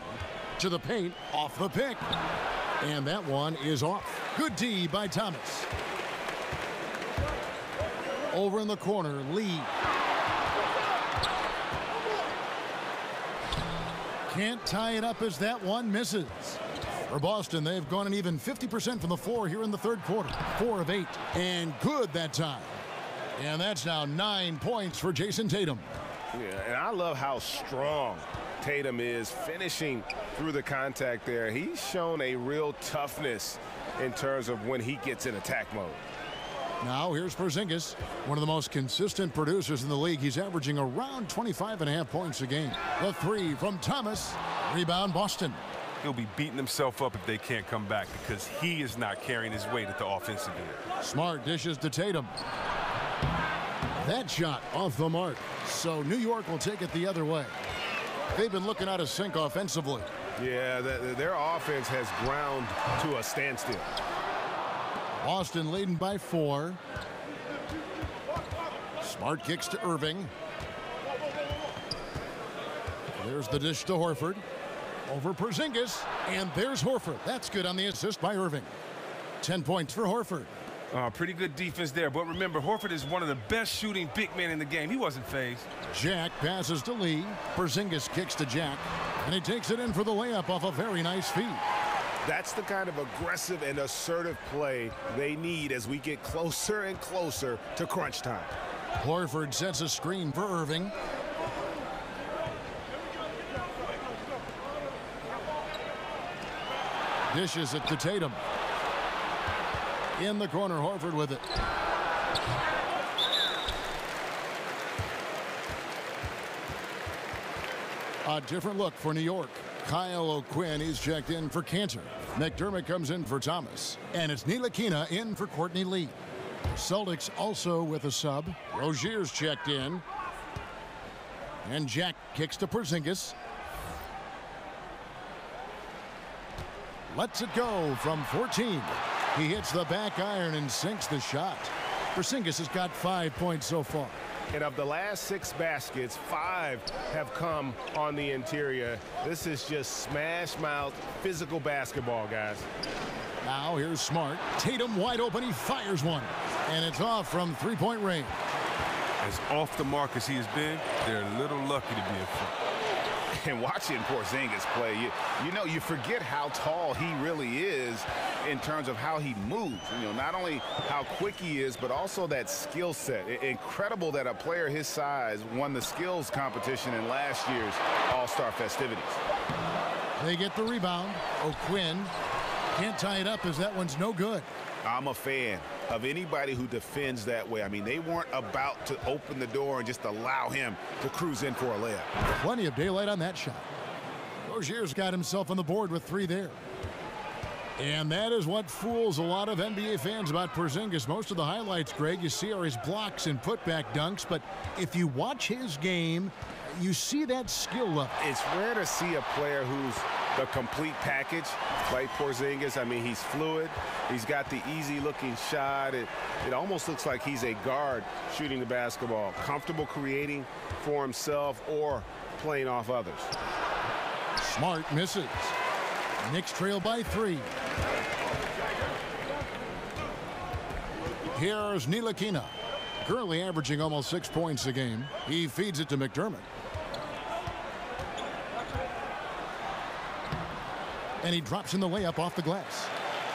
To the paint, off the pick. And that one is off. Good D by Thomas. Over in the corner, Lee. Can't tie it up as that one misses. For Boston, they've gone an even 50% from the floor here in the third quarter. 4 of 8. And good that time. And that's now 9 points for Jason Tatum. Yeah, and I love how strong Tatum is finishing through the contact there. He's shown a real toughness in terms of when he gets in attack mode. Now here's Porzingis, one of the most consistent producers in the league. He's averaging around 25.5 points a game. The three from Thomas. Rebound Boston. He'll be beating himself up if they can't come back because he is not carrying his weight at the offensive end. Smart dishes to Tatum. That shot off the mark. So New York will take it the other way. They've been looking out of sync offensively. Yeah, their offense has ground to a standstill. Boston leading by 4. Smart kicks to Irving. There's the dish to Horford. Over Porzingis. And there's Horford. That's good on the assist by Irving. 10 points for Horford. Pretty good defense there. But remember, Horford is one of the best shooting big men in the game. He wasn't fazed. Jack passes to Lee. Porzingis kicks to Jack. And he takes it in for the layup off a very nice feed. That's the kind of aggressive and assertive play they need as we get closer and closer to crunch time. Horford sets a screen for Irving. Dishes it to Tatum. In the corner, Horford with it. A different look for New York. Kyle O'Quinn, he's checked in for Cantor. McDermott comes in for Thomas. And it's Ntilikina in for Courtney Lee. Celtics also with a sub. Rozier's checked in. And Jack kicks to Porzingis. Lets it go from 14. He hits the back iron and sinks the shot. Porzingis has got 5 points so far. And of the last 6 baskets, 5 have come on the interior. This is just smash mouth physical basketball, guys. Now here's Smart. Tatum wide open. He fires one. And it's off from 3-point range. As off the mark as he has been, they're a little lucky to be in front. And watching Porzingis play, you forget how tall he really is in terms of how he moves. Not only how quick he is, but also that skill set. Incredible that a player his size won the skills competition in last year's All-Star festivities. They get the rebound. O'Quinn can't tie it up as that one's no good. I'm a fan of anybody who defends that way. I mean, they weren't about to open the door and just allow him to cruise in for a layup. Plenty of daylight on that shot. Rozier's got himself on the board with 3 there. And that is what fools a lot of NBA fans about Porzingis. Most of the highlights, Greg, you see are his blocks and putback dunks. But if you watch his game, you see that skill level. It's rare to see a player who's the complete package like Porzingis. I mean, he's fluid. He's got the easy-looking shot. It almost looks like he's a guard shooting the basketball, comfortable creating for himself or playing off others. Smart misses. Knicks trail by 3. Here's Ntilikina, currently averaging almost 6 points a game. He feeds it to McDermott. And he drops in the layup off the glass.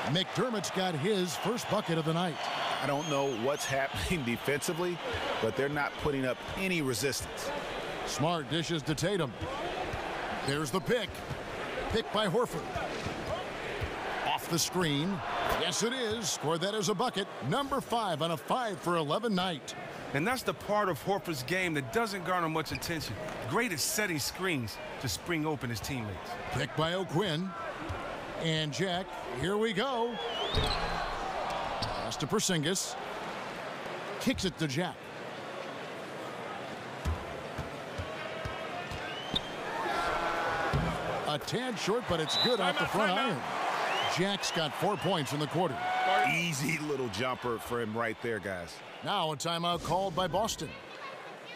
McDermott's got his first bucket of the night. I don't know what's happening defensively, but they're not putting up any resistance. Smart dishes to Tatum. There's the pick. Pick by Horford. Off the screen. Yes, it is. Scored that as a bucket. Number 5 on a 5-for-11 night. And that's the part of Horford's game that doesn't garner much attention. Great at setting screens to spring open his teammates. Pick by O'Quinn. And Jack, here we go. Pass to Porzingis. Kicks it to Jack. A tad short, but it's good off the front iron. Jack's got 4 points in the quarter. Easy little jumper for him right there, guys. Now a timeout called by Boston.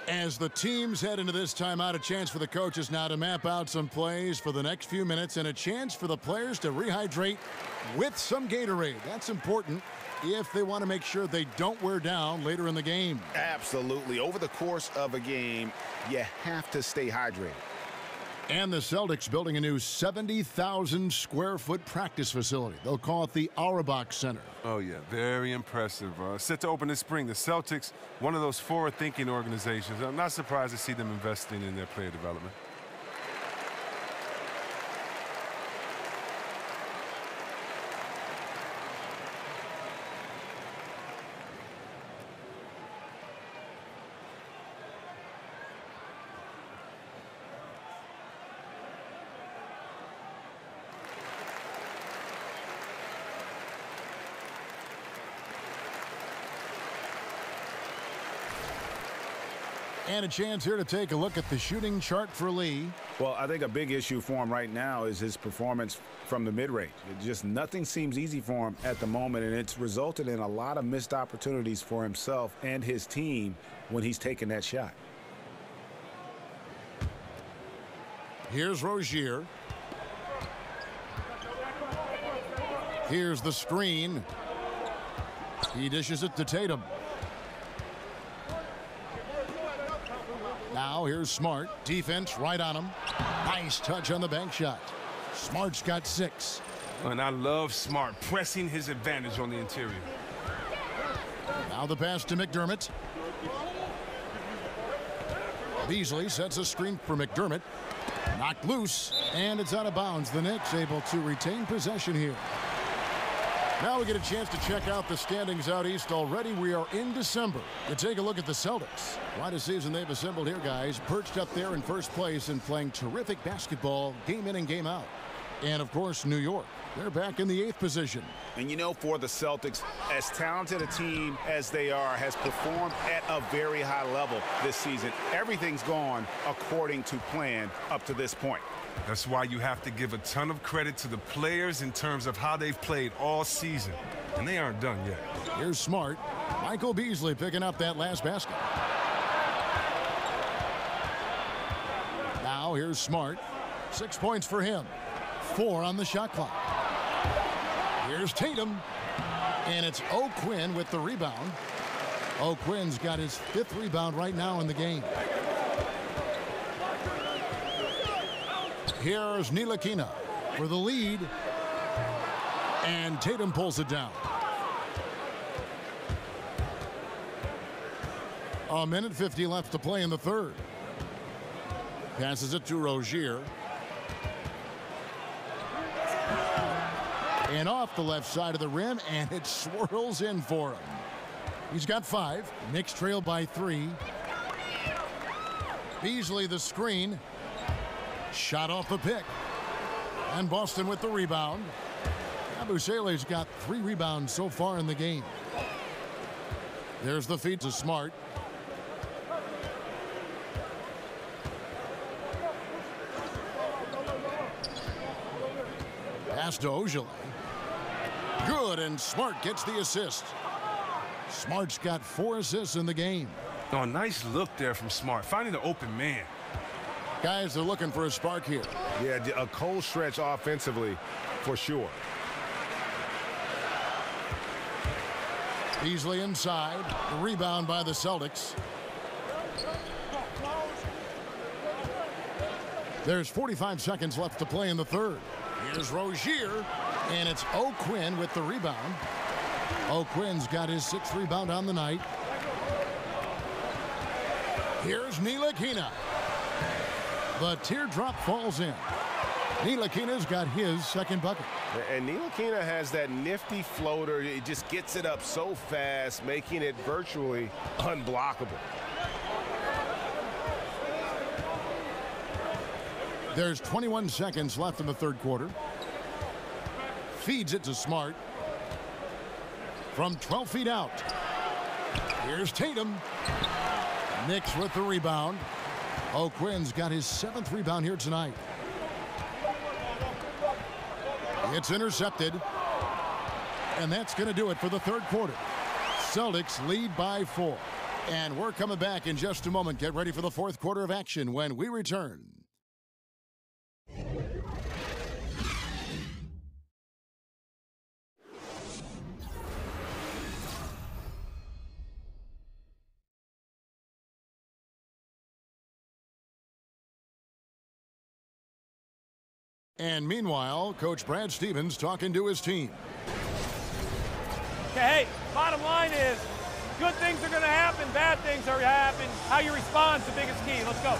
As the teams head into this timeout, a chance for the coaches now to map out some plays for the next few minutes and a chance for the players to rehydrate with some Gatorade. That's important if they want to make sure they don't wear down later in the game. Absolutely. Over the course of a game, you have to stay hydrated. And the Celtics building a new 70,000-square-foot practice facility. They'll call it the Auerbach Center. Oh, yeah, very impressive. Set to open this spring. The Celtics, one of those forward-thinking organizations. I'm not surprised to see them investing in their player development. And a chance here to take a look at the shooting chart for Lee. Well, I think a big issue for him right now is his performance from the mid-range. Just nothing seems easy for him at the moment, and it's resulted in a lot of missed opportunities for himself and his team when he's taking that shot. Here's Rozier. Here's the screen. He dishes it to Tatum. Now here's Smart. Defense right on him. Nice touch on the bank shot. Smart's got 6. And I love Smart pressing his advantage on the interior. Now the pass to McDermott. Beasley sets a screen for McDermott. Knocked loose, and it's out of bounds. The Knicks able to retain possession here. Now we get a chance to check out the standings out east. Already we are in December. To take a look at the Celtics. Quite a season they've assembled here, guys. Perched up there in first place and playing terrific basketball game in and game out. And, of course, New York. They're back in the 8th position. And, you know, for the Celtics, as talented a team as they are, has performed at a very high level this season. Everything's gone according to plan up to this point. That's why you have to give a ton of credit to the players in terms of how they've played all season. And they aren't done yet. Here's Smart. Michael Beasley picking up that last basket. Now here's Smart. 6 points for him. 4 on the shot clock. Here's Tatum. And it's O'Quinn with the rebound. O'Quinn's got his 5th rebound right now in the game. Here's Ntilikina for the lead. And Tatum pulls it down. A minute 50 left to play in the 3rd. Passes it to Rozier. And off the left side of the rim, and it swirls in for him. He's got 5. Knicks trail by 3. Beasley the screen. Shot off the pick. And Boston with the rebound. Abusele's got 3 rebounds so far in the game. There's the feed to Smart. Pass to Ojale. Good, and Smart gets the assist. Smart's got 4 assists in the game. Oh, nice look there from Smart, finding the open man. Guys, they're looking for a spark here. Yeah, a cold stretch offensively for sure. Beasley inside. The rebound by the Celtics. There's 45 seconds left to play in the 3rd. Here's Rozier, and it's O'Quinn with the rebound. O'Quinn's got his 6th rebound on the night. Here's Ntilikina. The teardrop falls in. Ntilikina's got his 2nd bucket. And Ntilikina has that nifty floater. It just gets it up so fast, making it virtually unblockable. There's 21 seconds left in the 3rd quarter. Feeds it to Smart. From 12 feet out. Here's Tatum. Knicks with the rebound. O'Quinn's got his 7th rebound here tonight. It's intercepted. And that's going to do it for the 3rd quarter. Celtics lead by 4. And we're coming back in just a moment. Get ready for the 4th quarter of action when we return. And meanwhile, Coach Brad Stevens talking to his team. Okay, hey, bottom line is, good things are going to happen, bad things are happening. How you respond is the biggest key. Let's go.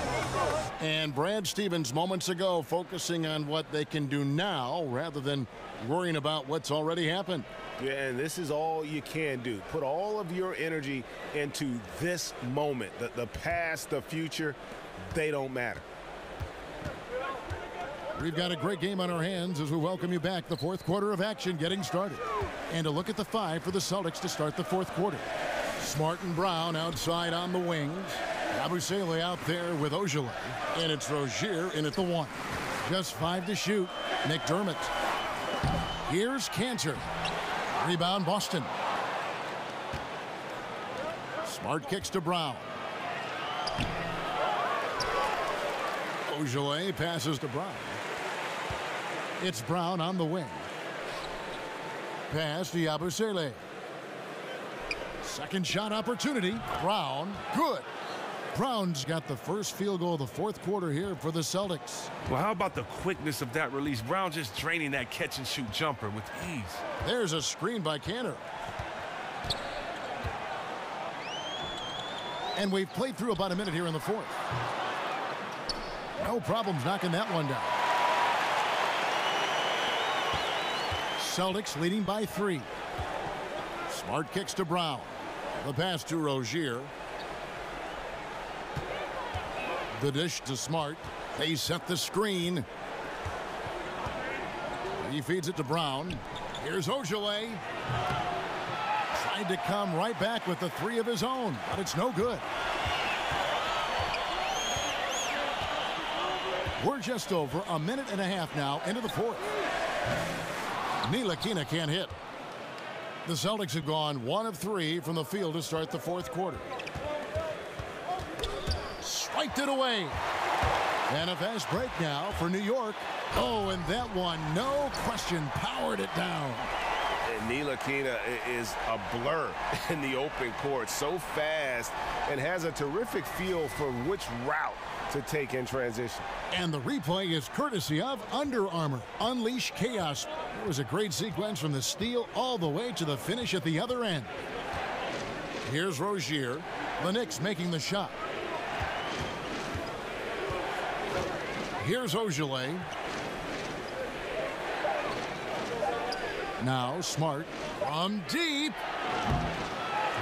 And Brad Stevens moments ago focusing on what they can do now rather than worrying about what's already happened. Yeah, and this is all you can do. Put all of your energy into this moment. The past, the future, they don't matter. We've got a great game on our hands as we welcome you back. The 4th quarter of action getting started. And a look at the 5 for the Celtics to start the 4th quarter. Smart and Brown outside on the wings. Abusele out there with Ojale. And it's Rozier in at the 1. Just 5 to shoot. McDermott. Here's Cantor. Rebound Boston. Smart kicks to Brown. Ojale passes to Brown. It's Brown on the wing. Pass to Abusele. Second shot opportunity. Brown, good. Brown's got the first field goal of the fourth quarter here for the Celtics. Well, how about the quickness of that release? Brown just draining that catch-and-shoot jumper with ease. There's a screen by Cantor. And we've played through about a minute here in the fourth. No problems knocking that one down. Celtics leading by 3. Smart kicks to Brown. The pass to Rozier. The dish to Smart. They set the screen. He feeds it to Brown. Here's Ojale. Tried to come right back with the 3 of his own, but it's no good. We're just over a minute and a half now into the fourth. Ntilikina can't hit. The Celtics have gone 1 of 3 from the field to start the fourth quarter. Swiped it away. And a fast break now for New York. Oh, and that one, no question, powered it down. And Ntilikina is a blur in the open court. So fast and has a terrific feel for which route to take in transition. And the replay is courtesy of Under Armour. Unleash chaos. It was a great sequence from the steal all the way to the finish at the other end. Here's Rozier. The Knicks making the shot. Here's Ojale. Now Smart from deep.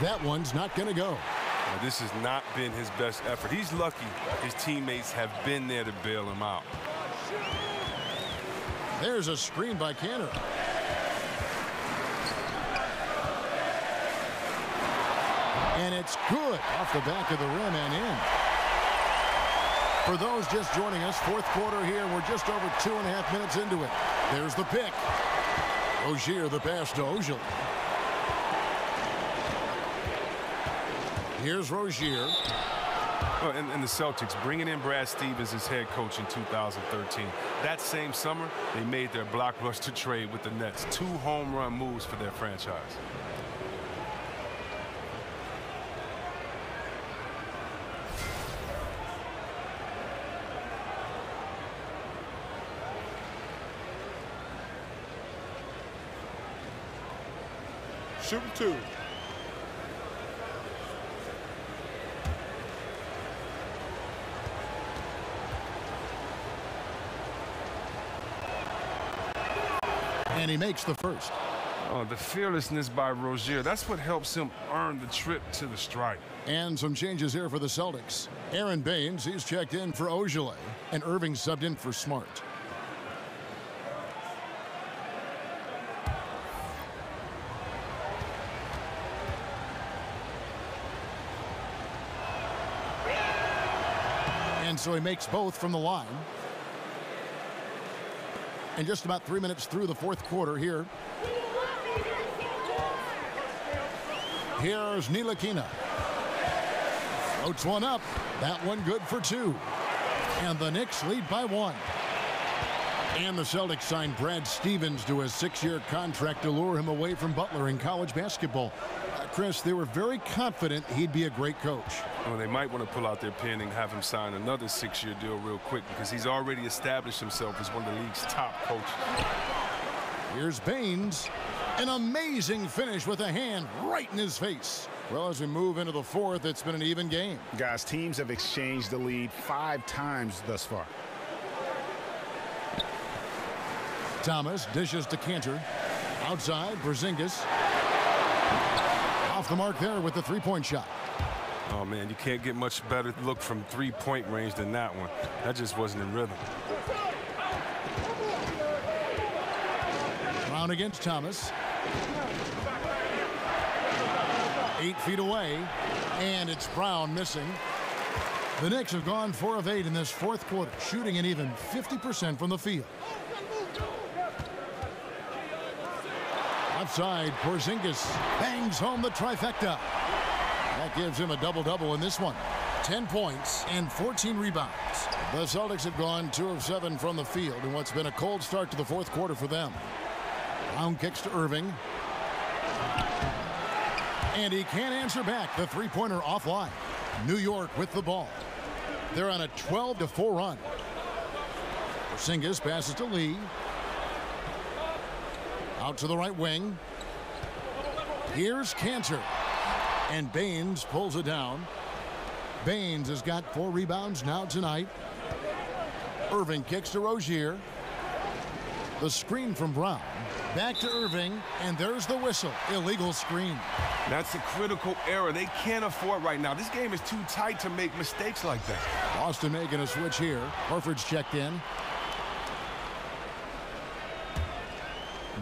That one's not going to go. Now, this has not been his best effort. He's lucky his teammates have been there to bail him out. There's a screen by Cantor. And it's good off the back of the rim and in. For those just joining us, fourth quarter here. We're just over 2.5 minutes into it. There's the pick. Rozier, the pass to Ojale. Here's Rozier. Oh, and the Celtics bringing in Brad Stevens as head coach in 2013. That same summer, they made their blockbuster trade with the Nets. 2 home run moves for their franchise. Shooting 2. And he makes the first. Oh, the fearlessness by Rozier. That's what helps him earn the trip to the stripe. And some changes here for the Celtics. Aaron Baines, he's checked in for Ojale. And Irving subbed in for Smart. And so he makes both from the line. And just about 3 minutes through the fourth quarter here. Here's Ntilikina. Floats one up. That one good for 2. And the Knicks lead by 1. And the Celtics signed Brad Stevens to a 6-year contract to lure him away from Butler in college basketball. Chris, they were very confident he'd be a great coach. Well, they might want to pull out their pen and have him sign another 6-year deal real quick because he's already established himself as one of the league's top coaches. Here's Baines. An amazing finish with a hand right in his face. Well, as we move into the fourth, it's been an even game. Guys, teams have exchanged the lead 5 times thus far. Thomas dishes to Cantor. Outside, Porzingis. Off the mark there with the 3-point shot. Oh, man, you can't get much better look from 3-point range than that one. That just wasn't in rhythm. Brown against Thomas. 8 feet away, and it's Brown missing. The Knicks have gone 4 of 8 in this fourth quarter, shooting an even 50% from the field. Outside, Porzingis bangs home the trifecta. That gives him a double-double in this one. 10 points and 14 rebounds. The Celtics have gone 2 of 7 from the field in what's been a cold start to the fourth quarter for them. Brown kicks to Irving. And he can't answer back. The three-pointer offline. New York with the ball. They're on a 12-4 run. Porzingis passes to Lee. Out to the right wing. Here's Cantor. And Baines pulls it down. Baines has got 4 rebounds now tonight. Irving kicks to Rozier. The screen from Brown. Back to Irving, and there's the whistle. Illegal screen. That's a critical error. They can't afford right now. This game is too tight to make mistakes like that. Boston making a switch here. Horford's checked in.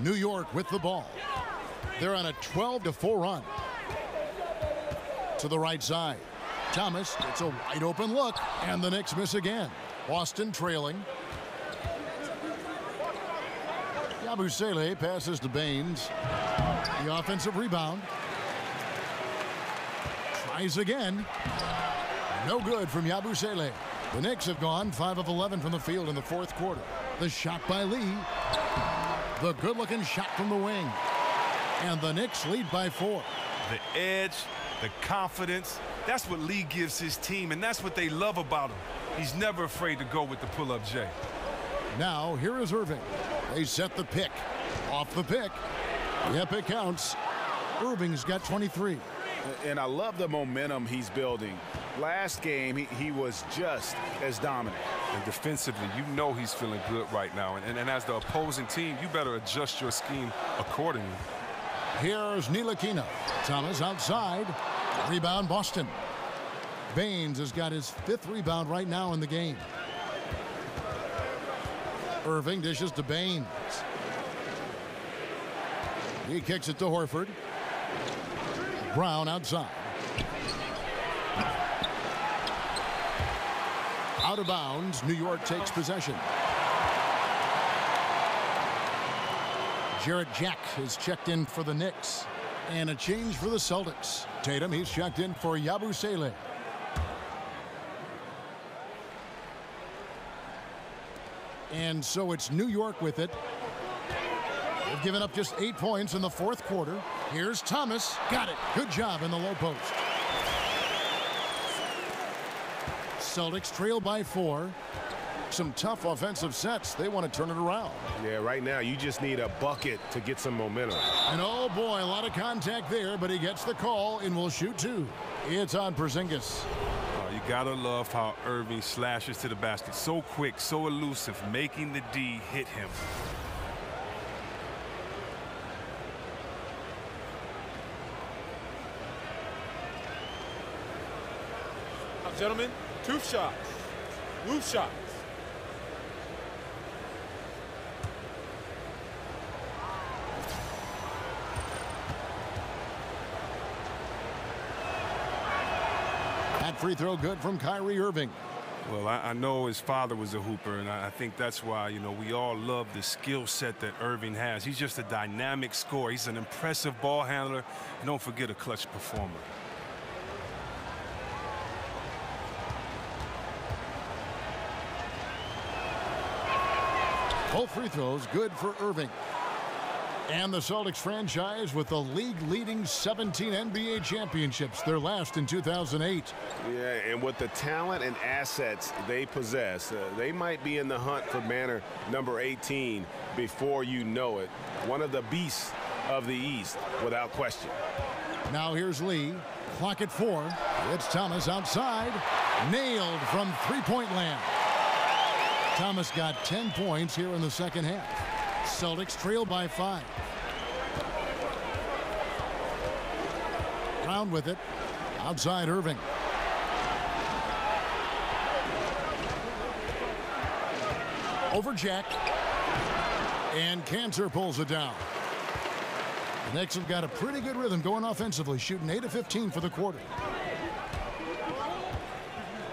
New York with the ball. They're on a 12-4 run. To the right side. Thomas gets a wide open look, and the Knicks miss again. Boston trailing. Yabusele passes to Baines. The offensive rebound. Tries again. No good from Yabusele. The Knicks have gone 5 of 11 from the field in the fourth quarter. The shot by Lee. The good-looking shot from the wing. And the Knicks lead by 4. The edge, the confidence, that's what Lee gives his team, and that's what they love about him. He's never afraid to go with the pull-up J. Now, here is Irving. They set the pick. Off the pick. Yep, it counts. Irving's got 23. And I love the momentum he's building. Last game, he was just as dominant. And defensively, you know he's feeling good right now. And as the opposing team, you better adjust your scheme accordingly. Here's Ntilikina. Thomas outside. Rebound, Boston. Baines has got his 5th rebound right now in the game. Irving dishes to Baines. He kicks it to Horford. Brown outside. Out of bounds. New York takes possession. Jarrett Jack is checked in for the Knicks. And a change for the Celtics. Tatum, he's checked in for Yabusele. And so it's New York with it. They've given up just 8 points in the fourth quarter. Here's Thomas. Got it. Good job in the low post. Celtics trail by 4. Some tough offensive sets. They want to turn it around. Yeah, right now you just need a bucket to get some momentum. And oh boy, a lot of contact there, but he gets the call and will shoot 2. It's on Porzingis. You gotta love how Irving slashes to the basket. So quick, so elusive, making the D hit him. Now, gentlemen, 2 shots. Loose shots. Free throw good from Kyrie Irving. Well, I know his father was a hooper, and I think that's why, you know, we all love the skill set that Irving has. He's just a dynamic scorer. He's an impressive ball handler. And don't forget, a clutch performer. Both free throws good for Irving. And the Celtics franchise with the league-leading 17 NBA championships, their last in 2008. Yeah, and with the talent and assets they possess, they might be in the hunt for banner number 18 before you know it. One of the beasts of the East, without question. Now here's Lee. Clock at 4. It's Thomas outside. Nailed from three-point land. Thomas got 10 points here in the second half. Celtics trail by 5. Brown with it. Outside Irving. Over Jack. And Cantor pulls it down. The Knicks have got a pretty good rhythm going offensively, shooting 8 of 15 for the quarter.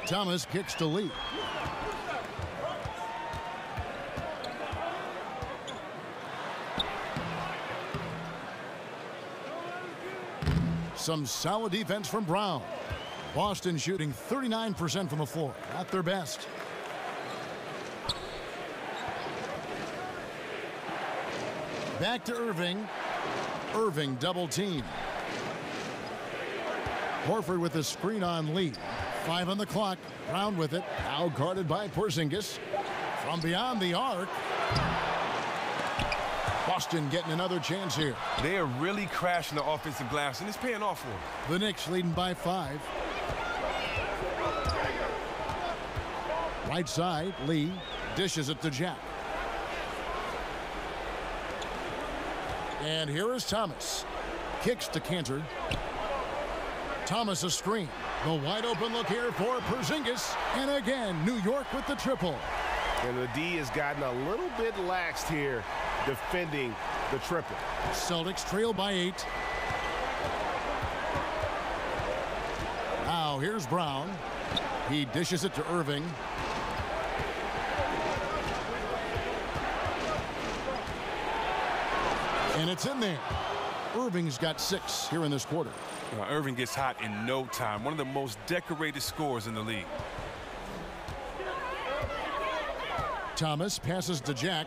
Thomas kicks to Lee. Some solid defense from Brown. Boston shooting 39% from the floor. At their best. Back to Irving. Irving double team. Horford with the screen on Lee. 5 on the clock. Brown with it. Now guarded by Porzingis. From beyond the arc. Boston getting another chance here. They are really crashing the offensive glass, and it's paying off for them. The Knicks leading by 5. Right side, Lee dishes it to Jack. And here is Thomas. Kicks to Cantor. Thomas a screen. The wide open look here for Porzingis. And again, New York with the triple. And the D has gotten a little bit laxed here defending the triple. Celtics trail by 8. Now here's Brown. He dishes it to Irving. And it's in there. Irving's got 6 here in this quarter. Irving gets hot in no time. One of the most decorated scorers in the league. Thomas passes to Jack.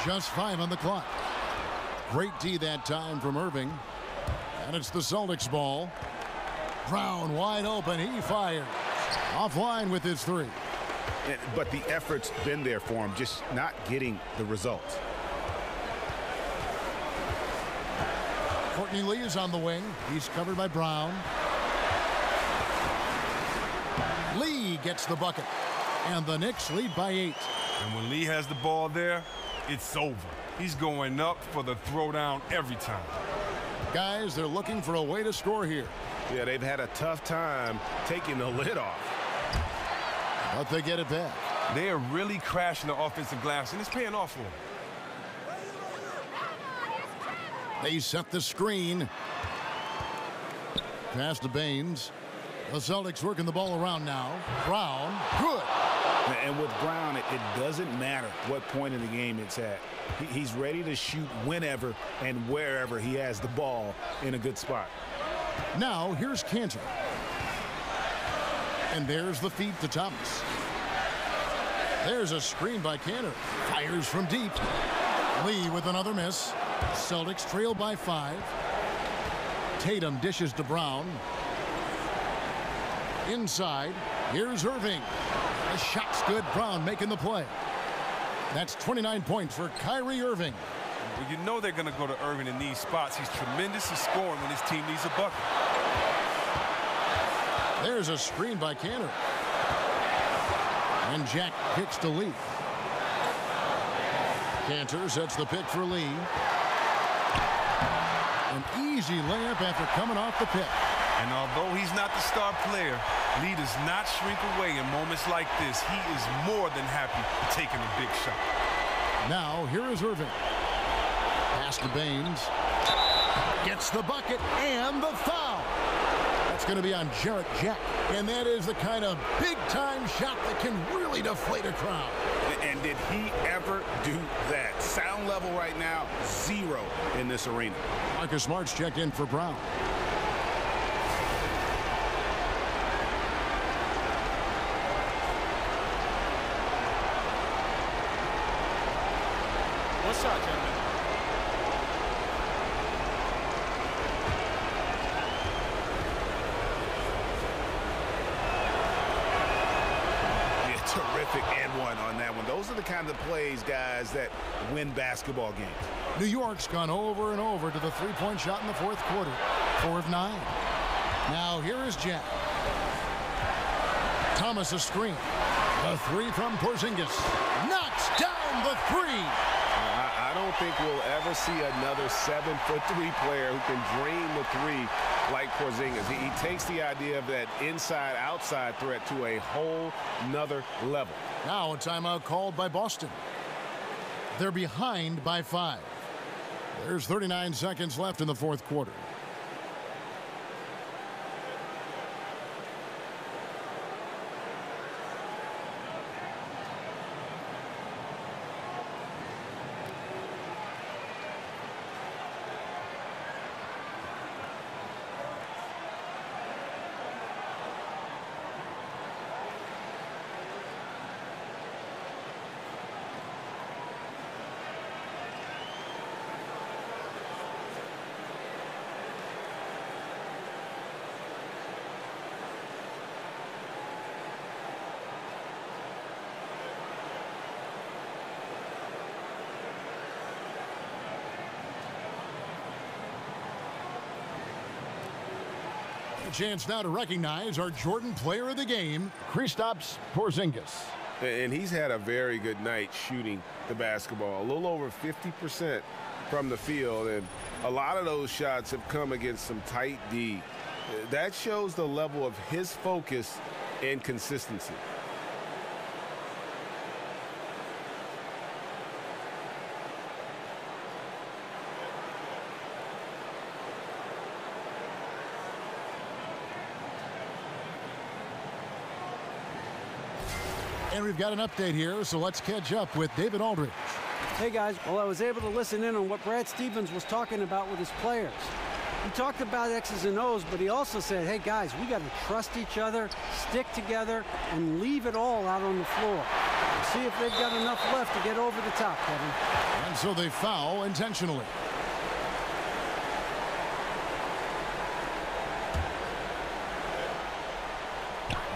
Just 5 on the clock. Great D that time from Irving. And it's the Celtics ball. Brown wide open. He fires. Offline with his 3. But the effort's been there for him, just not getting the results. Courtney Lee is on the wing. He's covered by Brown. Lee gets the bucket. And the Knicks lead by 8. And when Lee has the ball there, it's over. He's going up for the throwdown every time. Guys, they're looking for a way to score here. Yeah, they've had a tough time taking the lid off. But they get it back. They are really crashing the offensive glass, and it's paying off for them. They set the screen. Pass to Baines. The Celtics working the ball around now. Brown, good. And with Brown, it doesn't matter what point in the game it's at. He's ready to shoot whenever and wherever he has the ball in a good spot. Now, here's Cantor. And there's the feed to Thomas. There's a screen by Cantor. Fires from deep. Lee with another miss. Celtics trail by 5. Tatum dishes to Brown. Inside, here's Irving. The shot's good. Brown making the play. That's 29 points for Kyrie Irving. Well, you know they're going to go to Irving in these spots. He's tremendous at scoring when his team needs a bucket. There's a screen by Cantor. And Jack kicks to Lee. Cantor sets the pick for Lee. An easy layup after coming off the pick. And although he's not the star player, Lee does not shrink away in moments like this. He is more than happy taking a big shot. Now, here is Irving. Pass to Baines. Gets the bucket and the foul. That's going to be on Jarrett Jack. And that is the kind of big-time shot that can really deflate a crowd. And did he ever do that? Sound level right now, 0 in this arena. Marcus Smart's checked in for Brown. One shot, gentlemen. Yeah, terrific and one on that one. Those are the kind of plays, guys, that win basketball games. New York's gone over and over to the three-point shot in the 4th quarter. 4 of 9. Now here is Jack. Thomas a screen. The 3 from Porzingis. Knocks down the 3. I don't think we'll ever see another 7'3" player who can drain the 3 like Porzingis. He takes the idea of that inside-outside threat to a whole nother level. Now a timeout called by Boston. They're behind by 5. There's 39 seconds left in the fourth quarter. Chance now to recognize our Jordan player of the game, Kristaps Porzingis. And he's had a very good night shooting the basketball. A little over 50% from the field, and a lot of those shots have come against some tight D. That shows the level of his focus and consistency. And we've got an update here, so let's catch up with David Aldridge. Hey, guys. Well, I was able to listen in on what Brad Stevens was talking about with his players. He talked about X's and O's, but he also said, hey, guys, we got to trust each other, stick together, and leave it all out on the floor. See if they've got enough left to get over the top, Kevin. And so they foul intentionally.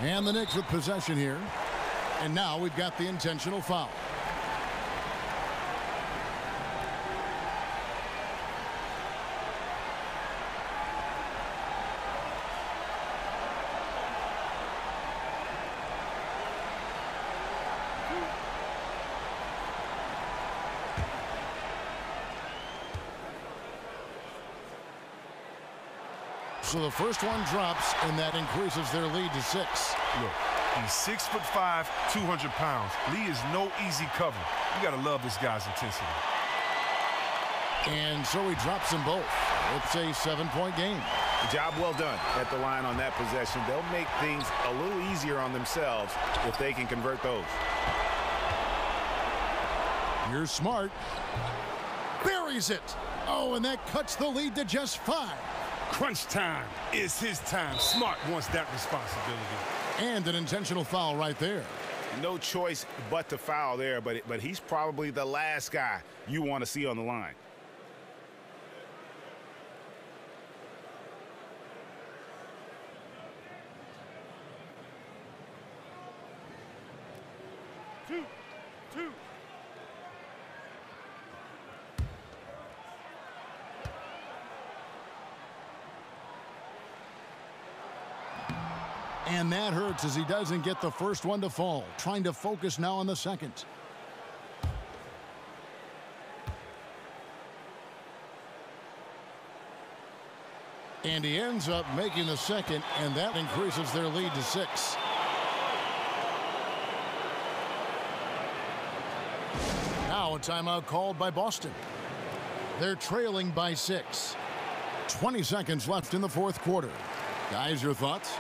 And the Knicks with possession here. And now we've got the intentional foul. So the first one drops, and that increases their lead to 6. Look, he's 6'5", 200 pounds. Lee is no easy cover. You got to love this guy's intensity. And so he drops them both. It's a 7-point game. Job well done at the line on that possession. They'll make things a little easier on themselves if they can convert those. Here's Smart. Buries it. Oh, and that cuts the lead to just 5. Crunch time is his time. Smart wants that responsibility. And an intentional foul right there. No choice but to foul there, but he's probably the last guy you want to see on the line. Two. And that hurts as he doesn't get the first one to fall. Trying to focus now on the second. And he ends up making the second, and that increases their lead to 6. Now a timeout called by Boston. They're trailing by 6. 20 seconds left in the fourth quarter. Guys, your thoughts?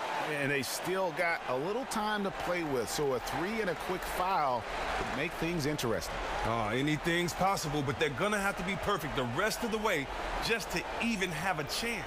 And they still got a little time to play with, so a 3 and a quick foul would make things interesting. Anything's possible, but they're going to have to be perfect the rest of the way just to even have a chance.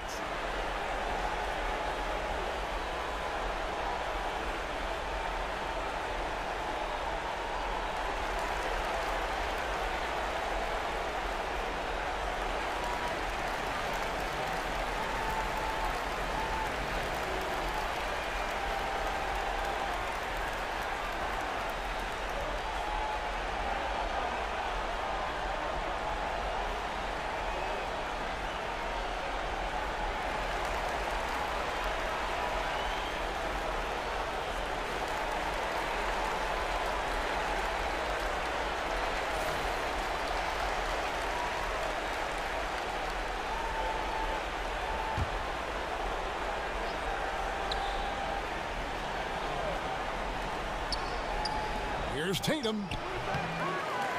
Here's Tatum.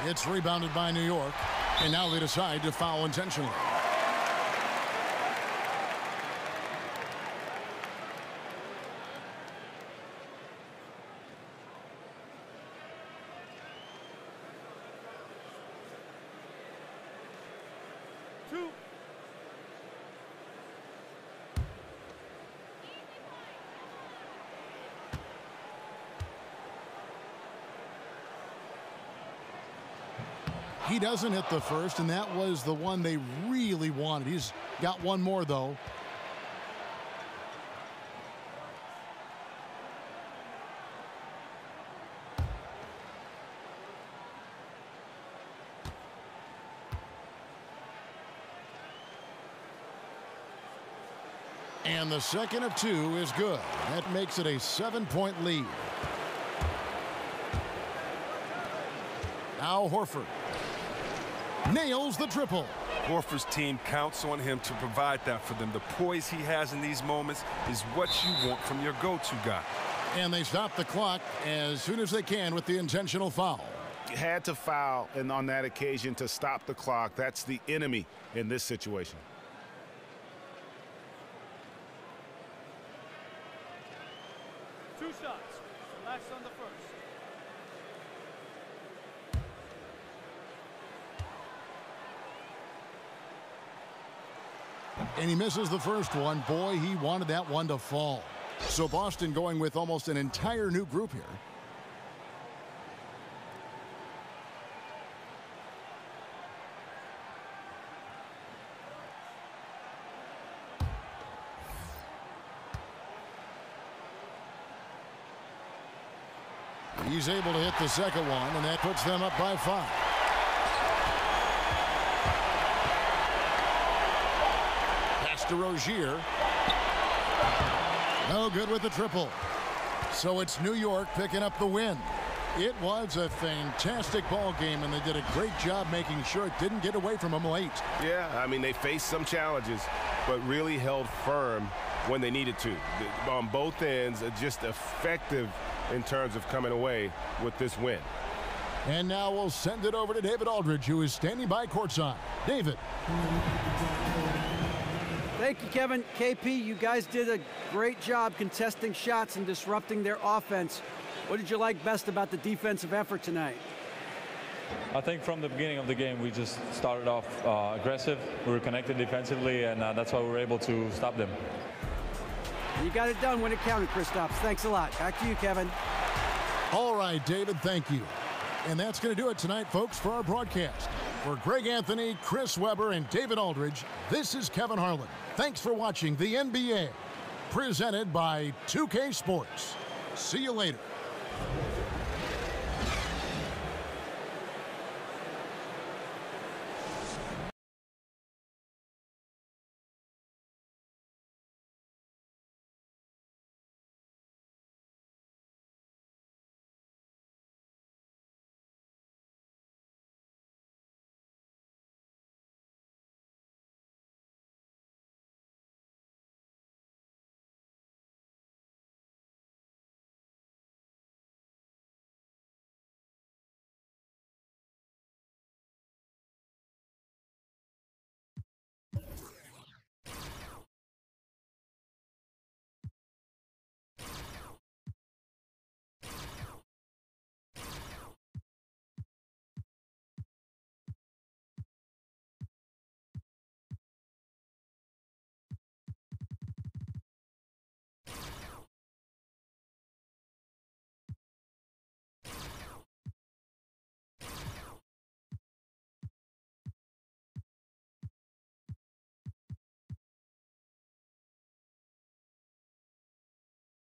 It's rebounded by New York. And now they decide to foul intentionally. He doesn't hit the first, and that was the one they really wanted. He's got one more, though. And the second of two is good. That makes it a 7-point lead. Now Horford nails the triple. Horford's team counts on him to provide that for them. The poise he has in these moments is what you want from your go-to guy. And they stop the clock as soon as they can with the intentional foul. You had to foul, and on that occasion to stop the clock. That's the enemy in this situation. Two shots. Relax on the first. And he misses the first one. Boy, he wanted that one to fall. So Boston going with almost an entire new group here. He's able to hit the second one, and that puts them up by 5. To Rozier. No good with the triple. So it's New York picking up the win. It was a fantastic ball game, and they did a great job making sure it didn't get away from them late. Yeah, I mean, they faced some challenges, but really held firm when they needed to. On both ends, just effective in terms of coming away with this win. And now we'll send it over to David Aldridge, who is standing by courtside. David. Thank you, Kevin. KP, you guys did a great job contesting shots and disrupting their offense. What did you like best about the defensive effort tonight? I think from the beginning of the game, we just started off aggressive. We were connected defensively, and that's why we were able to stop them. You got it done when it counted, Kristaps. Thanks a lot. Back to you, Kevin. All right, David, thank you. And that's going to do it tonight, folks, for our broadcast. For Greg Anthony, Chris Webber, and David Aldridge, this is Kevin Harlan. Thanks for watching the NBA, presented by 2K Sports. See you later.